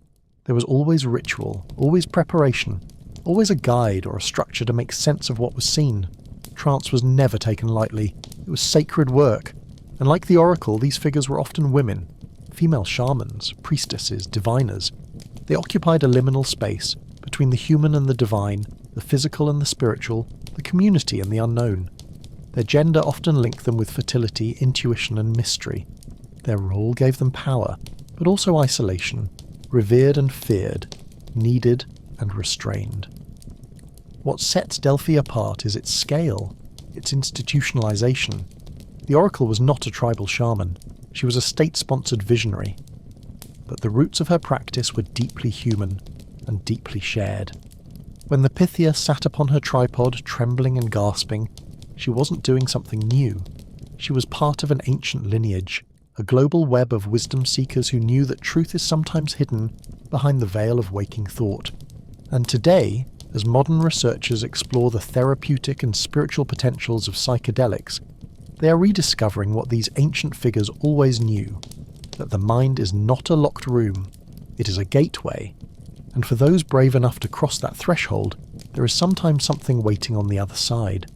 There was always ritual, always preparation, always a guide or a structure to make sense of what was seen. Trance was never taken lightly. It was sacred work, and like the oracle, these figures were often women, female shamans, priestesses, diviners. They occupied a liminal space between the human and the divine, the physical and the spiritual, the community and the unknown. Their gender often linked them with fertility, intuition and mystery. Their role gave them power, but also isolation, revered and feared, needed and restrained. What sets Delphi apart is its scale, its institutionalization. The oracle was not a tribal shaman. She was a state-sponsored visionary. But the roots of her practice were deeply human and deeply shared. When the Pythia sat upon her tripod, trembling and gasping, she wasn't doing something new. She was part of an ancient lineage, a global web of wisdom seekers who knew that truth is sometimes hidden behind the veil of waking thought. And today, as modern researchers explore the therapeutic and spiritual potentials of psychedelics, they are rediscovering what these ancient figures always knew, that the mind is not a locked room, it is a gateway, and for those brave enough to cross that threshold, there is sometimes something waiting on the other side.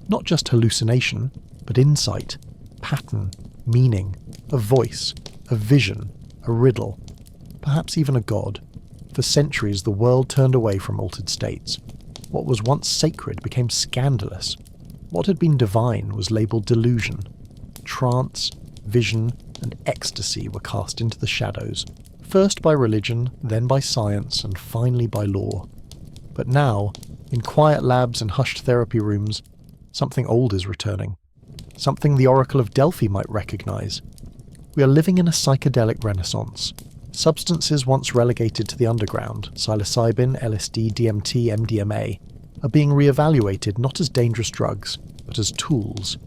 Not just hallucination, but insight, pattern, meaning, a voice, a vision, a riddle, perhaps even a god. For centuries the world turned away from altered states. What was once sacred became scandalous. What had been divine was labelled delusion. Trance, vision, and ecstasy were cast into the shadows, first by religion, then by science, and finally by law. But now, in quiet labs and hushed therapy rooms, something old is returning. Something the Oracle of Delphi might recognize. We are living in a psychedelic renaissance. Substances once relegated to the underground, psilocybin, LSD, DMT, MDMA, are being re-evaluated not as dangerous drugs, but as tools.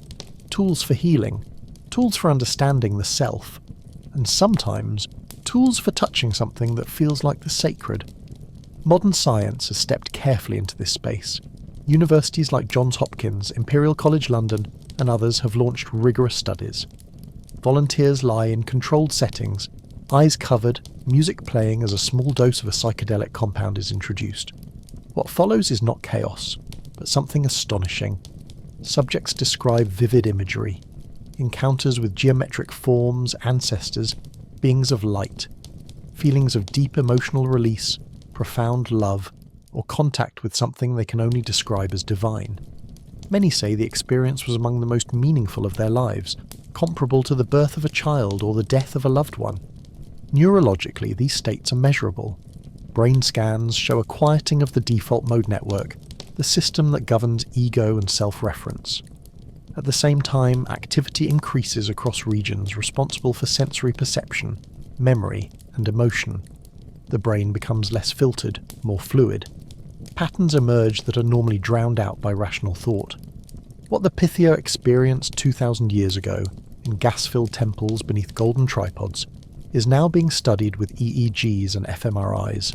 Tools for healing, tools for understanding the self, and sometimes tools for touching something that feels like the sacred. Modern science has stepped carefully into this space. Universities like Johns Hopkins, Imperial College London, and others have launched rigorous studies. Volunteers lie in controlled settings, eyes covered, music playing as a small dose of a psychedelic compound is introduced. What follows is not chaos, but something astonishing. Subjects describe vivid imagery, encounters with geometric forms, ancestors, beings of light, feelings of deep emotional release, profound love, or contact with something they can only describe as divine. Many say the experience was among the most meaningful of their lives, comparable to the birth of a child or the death of a loved one. Neurologically, these states are measurable. Brain scans show a quieting of the default mode network, the system that governs ego and self-reference. At the same time, activity increases across regions responsible for sensory perception, memory, and emotion. The brain becomes less filtered, more fluid. Patterns emerge that are normally drowned out by rational thought. What the Pythia experienced 2,000 years ago, in gas-filled temples beneath golden tripods, is now being studied with EEGs and fMRIs.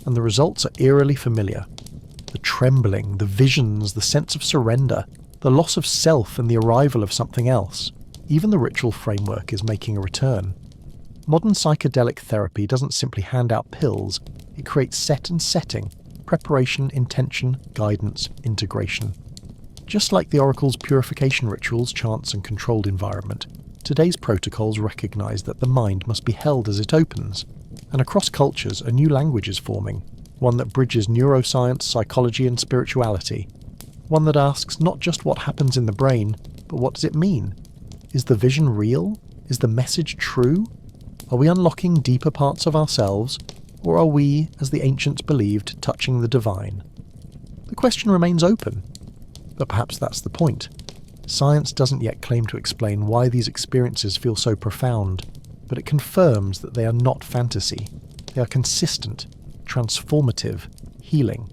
And the results are eerily familiar. The trembling, the visions, the sense of surrender, the loss of self and the arrival of something else. Even the ritual framework is making a return. Modern psychedelic therapy doesn't simply hand out pills, it creates set and setting, preparation, intention, guidance, integration. Just like the Oracle's purification rituals, chants and controlled environment, today's protocols recognize that the mind must be held as it opens. And across cultures, a new language is forming, one that bridges neuroscience, psychology and spirituality. One that asks not just what happens in the brain, but what does it mean? Is the vision real? Is the message true? Are we unlocking deeper parts of ourselves, or are we, as the ancients believed, touching the divine? The question remains open. But perhaps that's the point. Science doesn't yet claim to explain why these experiences feel so profound, but it confirms that they are not fantasy. They are consistent, transformative, healing.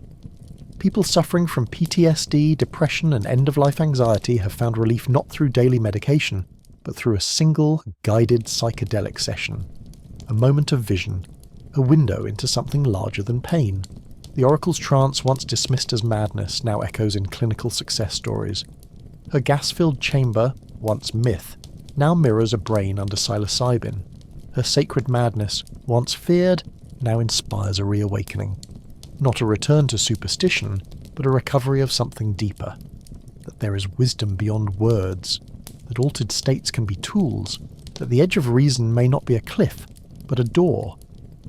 People suffering from PTSD, depression and end-of-life anxiety have found relief not through daily medication, but through a single, guided psychedelic session. A moment of vision, a window into something larger than pain. The Oracle's trance, once dismissed as madness, now echoes in clinical success stories. Her gas-filled chamber, once myth, now mirrors a brain under psilocybin. Her sacred madness, once feared, now inspires a reawakening. Not a return to superstition, but a recovery of something deeper. That there is wisdom beyond words, that altered states can be tools, that the edge of reason may not be a cliff, but a door.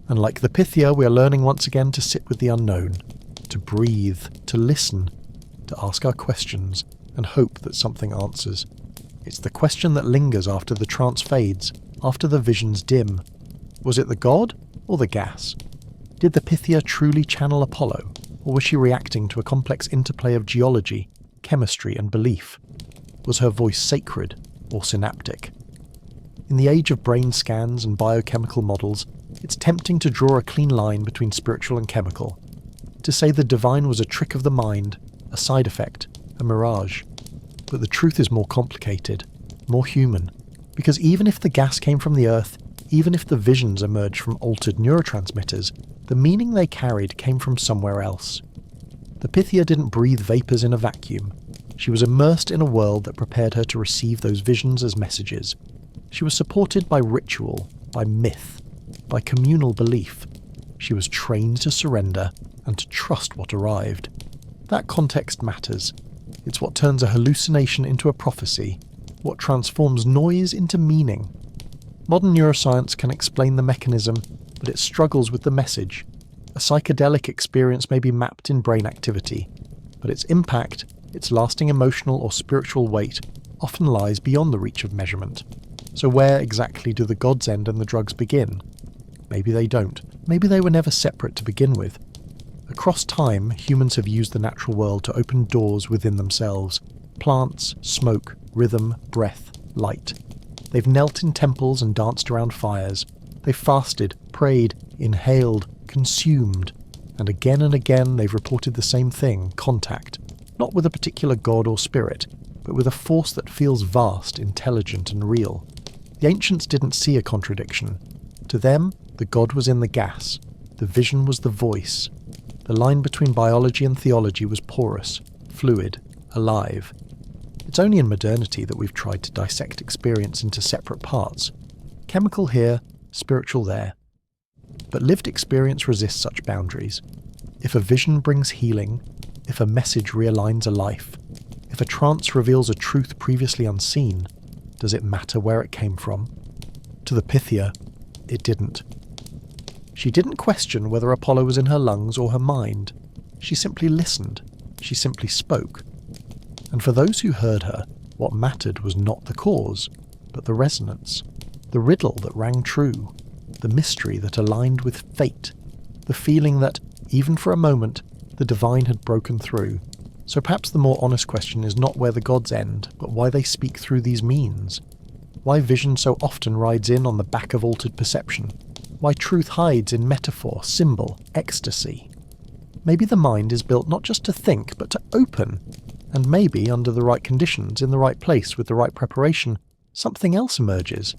And like the Pythia, we are learning once again to sit with the unknown, to breathe, to listen, to ask our questions, and hope that something answers. It's the question that lingers after the trance fades, after the visions dim. Was it the god, or the gas? Did the Pythia truly channel Apollo, or was she reacting to a complex interplay of geology, chemistry, and belief? Was her voice sacred, or synaptic? In the age of brain scans and biochemical models, it's tempting to draw a clean line between spiritual and chemical, to say the divine was a trick of the mind, a side effect, a mirage. But the truth is more complicated, more human, because even if the gas came from the earth, even if the visions emerged from altered neurotransmitters, the meaning they carried came from somewhere else. The Pythia didn't breathe vapours in a vacuum. She was immersed in a world that prepared her to receive those visions as messages. She was supported by ritual, by myth, by communal belief. She was trained to surrender and to trust what arrived. That context matters. It's what turns a hallucination into a prophecy, what transforms noise into meaning. Modern neuroscience can explain the mechanism, but it struggles with the message. A psychedelic experience may be mapped in brain activity, but its impact, its lasting emotional or spiritual weight, often lies beyond the reach of measurement. So where exactly do the gods end and the drugs begin? Maybe they don't. Maybe they were never separate to begin with. Across time, humans have used the natural world to open doors within themselves. Plants, smoke, rhythm, breath, light. They've knelt in temples and danced around fires. They've fasted, prayed, inhaled, consumed. And again they've reported the same thing, contact. Not with a particular god or spirit, but with a force that feels vast, intelligent and real. The ancients didn't see a contradiction. To them, the god was in the gas. The vision was the voice. The line between biology and theology was porous, fluid, alive. It's only in modernity that we've tried to dissect experience into separate parts. Chemical here, spiritual there. But lived experience resists such boundaries. If a vision brings healing, if a message realigns a life, if a trance reveals a truth previously unseen, does it matter where it came from? To the Pythia, it didn't. She didn't question whether Apollo was in her lungs or her mind. She simply listened. She simply spoke. And for those who heard her, what mattered was not the cause, but the resonance, the riddle that rang true, the mystery that aligned with fate, the feeling that, even for a moment, the divine had broken through. So perhaps the more honest question is not where the gods end, but why they speak through these means. Why vision so often rides in on the back of altered perception. Why truth hides in metaphor, symbol, ecstasy. Maybe the mind is built not just to think, but to open. And maybe, under the right conditions, in the right place, with the right preparation, something else emerges.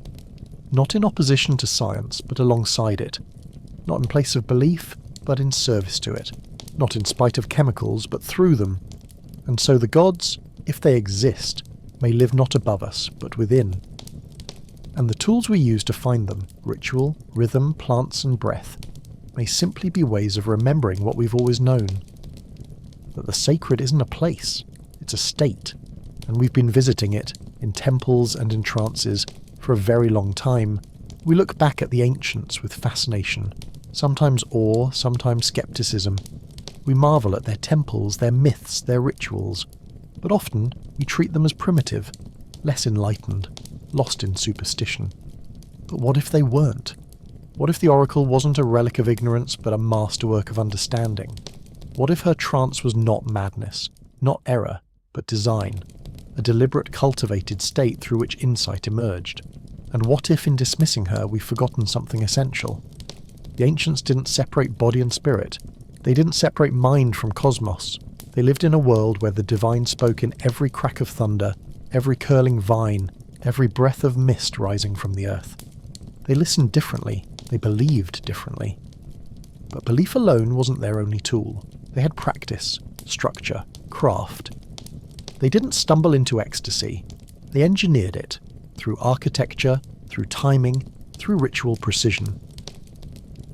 Not in opposition to science, but alongside it. Not in place of belief, but in service to it. Not in spite of chemicals, but through them. And so the gods, if they exist, may live not above us, but within. And the tools we use to find them, ritual, rhythm, plants and breath, may simply be ways of remembering what we've always known. That the sacred isn't a place, it's a state, and we've been visiting it, in temples and in trances, for a very long time. We look back at the ancients with fascination, sometimes awe, sometimes skepticism. We marvel at their temples, their myths, their rituals, but often we treat them as primitive, less enlightened, lost in superstition. But what if they weren't? What if the oracle wasn't a relic of ignorance, but a masterwork of understanding? What if her trance was not madness, not error, but design, a deliberate, cultivated state through which insight emerged? And what if, in dismissing her, we've forgotten something essential? The ancients didn't separate body and spirit. They didn't separate mind from cosmos. They lived in a world where the divine spoke in every crack of thunder, every curling vine, every breath of mist rising from the earth. They listened differently. They believed differently. But belief alone wasn't their only tool. They had practice, structure, craft. They didn't stumble into ecstasy. They engineered it, through architecture, through timing, through ritual precision.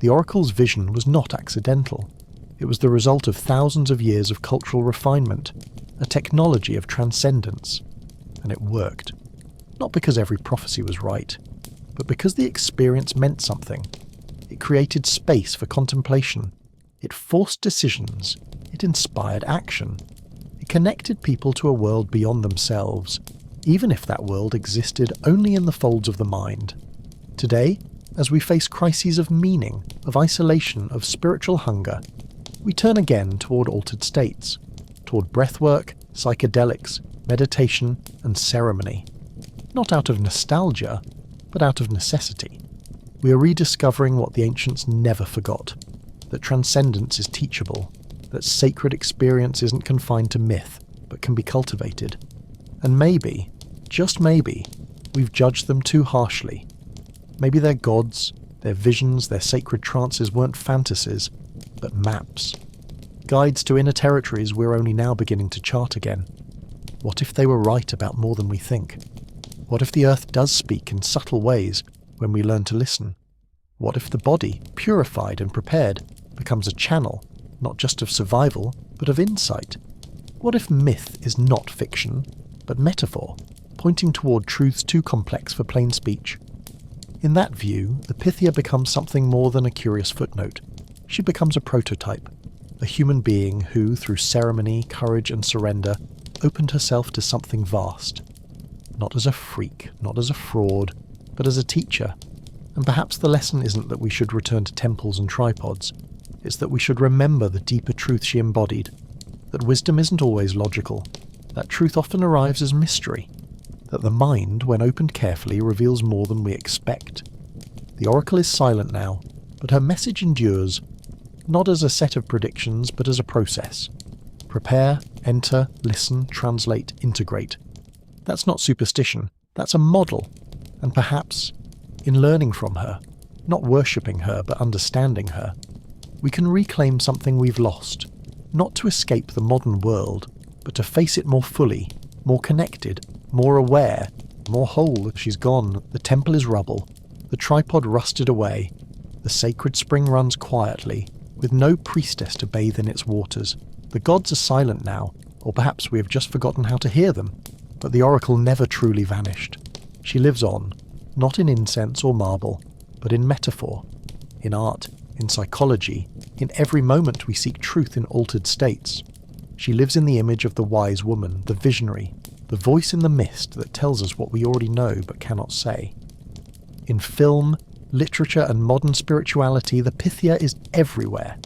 The oracle's vision was not accidental. It was the result of thousands of years of cultural refinement, a technology of transcendence. And it worked. Not because every prophecy was right, but because the experience meant something. It created space for contemplation. It forced decisions. It inspired action. It connected people to a world beyond themselves, even if that world existed only in the folds of the mind. Today, as we face crises of meaning, of isolation, of spiritual hunger, we turn again toward altered states, toward breathwork, psychedelics, meditation, and ceremony. Not out of nostalgia, but out of necessity. We are rediscovering what the ancients never forgot, that transcendence is teachable, that sacred experience isn't confined to myth, but can be cultivated. And maybe, just maybe, we've judged them too harshly. Maybe their gods, their visions, their sacred trances weren't fantasies, but maps. Guides to inner territories we're only now beginning to chart again. What if they were right about more than we think? What if the earth does speak in subtle ways when we learn to listen? What if the body, purified and prepared, becomes a channel, not just of survival, but of insight? What if myth is not fiction, but metaphor, pointing toward truths too complex for plain speech? In that view, the Pythia becomes something more than a curious footnote. She becomes a prototype, a human being who, through ceremony, courage and surrender, opened herself to something vast. Not as a freak, not as a fraud, but as a teacher. And perhaps the lesson isn't that we should return to temples and tripods, It's that we should remember the deeper truth she embodied, that wisdom isn't always logical, that truth often arrives as mystery, that the mind, when opened carefully, reveals more than we expect. The Oracle is silent now, but her message endures, not as a set of predictions, but as a process. Prepare, enter, listen, translate, integrate. That's not superstition, that's a model, and perhaps, in learning from her, not worshipping her but understanding her, we can reclaim something we've lost, not to escape the modern world, but to face it more fully, more connected, more aware, more whole. She's gone, the temple is rubble, the tripod rusted away, the sacred spring runs quietly, with no priestess to bathe in its waters. The gods are silent now, or perhaps we have just forgotten how to hear them, but the Oracle never truly vanished. She lives on, not in incense or marble, but in metaphor, in art, in psychology, in every moment we seek truth in altered states. She lives in the image of the wise woman, the visionary, the voice in the mist that tells us what we already know but cannot say. In film, literature and modern spirituality, the Pythia is everywhere.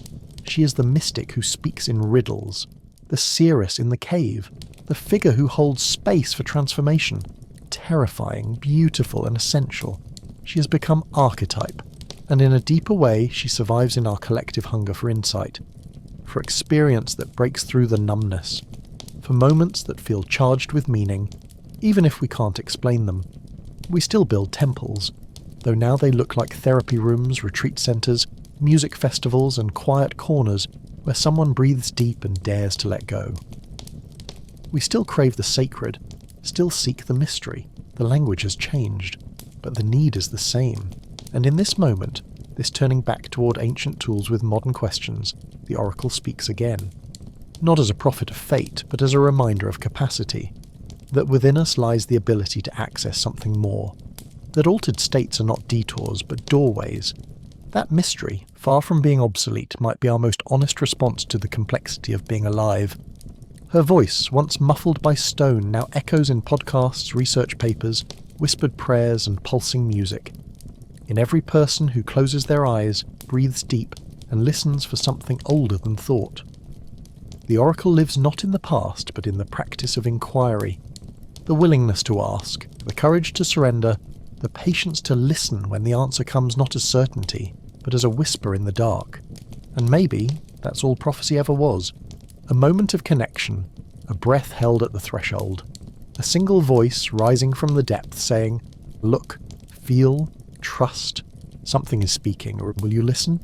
She is the mystic who speaks in riddles, the seeress in the cave, the figure who holds space for transformation, terrifying, beautiful and essential. She has become archetype, and in a deeper way she survives in our collective hunger for insight, for experience that breaks through the numbness, for moments that feel charged with meaning, even if we can't explain them. We still build temples, though now they look like therapy rooms, retreat centres, music festivals and quiet corners where someone breathes deep and dares to let go. We still crave the sacred, still seek the mystery. The language has changed, but the need is the same. And in this moment, this turning back toward ancient tools with modern questions, the Oracle speaks again. Not as a prophet of fate, but as a reminder of capacity, that within us lies the ability to access something more, that altered states are not detours but doorways. That mystery, far from being obsolete, might be our most honest response to the complexity of being alive. Her voice, once muffled by stone, now echoes in podcasts, research papers, whispered prayers and pulsing music. In every person who closes their eyes, breathes deep, and listens for something older than thought. The Oracle lives not in the past, but in the practice of inquiry, the willingness to ask, the courage to surrender, the patience to listen when the answer comes not as certainty, but as a whisper in the dark. And maybe that's all prophecy ever was. A moment of connection, a breath held at the threshold, a single voice rising from the depth saying, "Look, feel, trust, something is speaking, or will you listen?"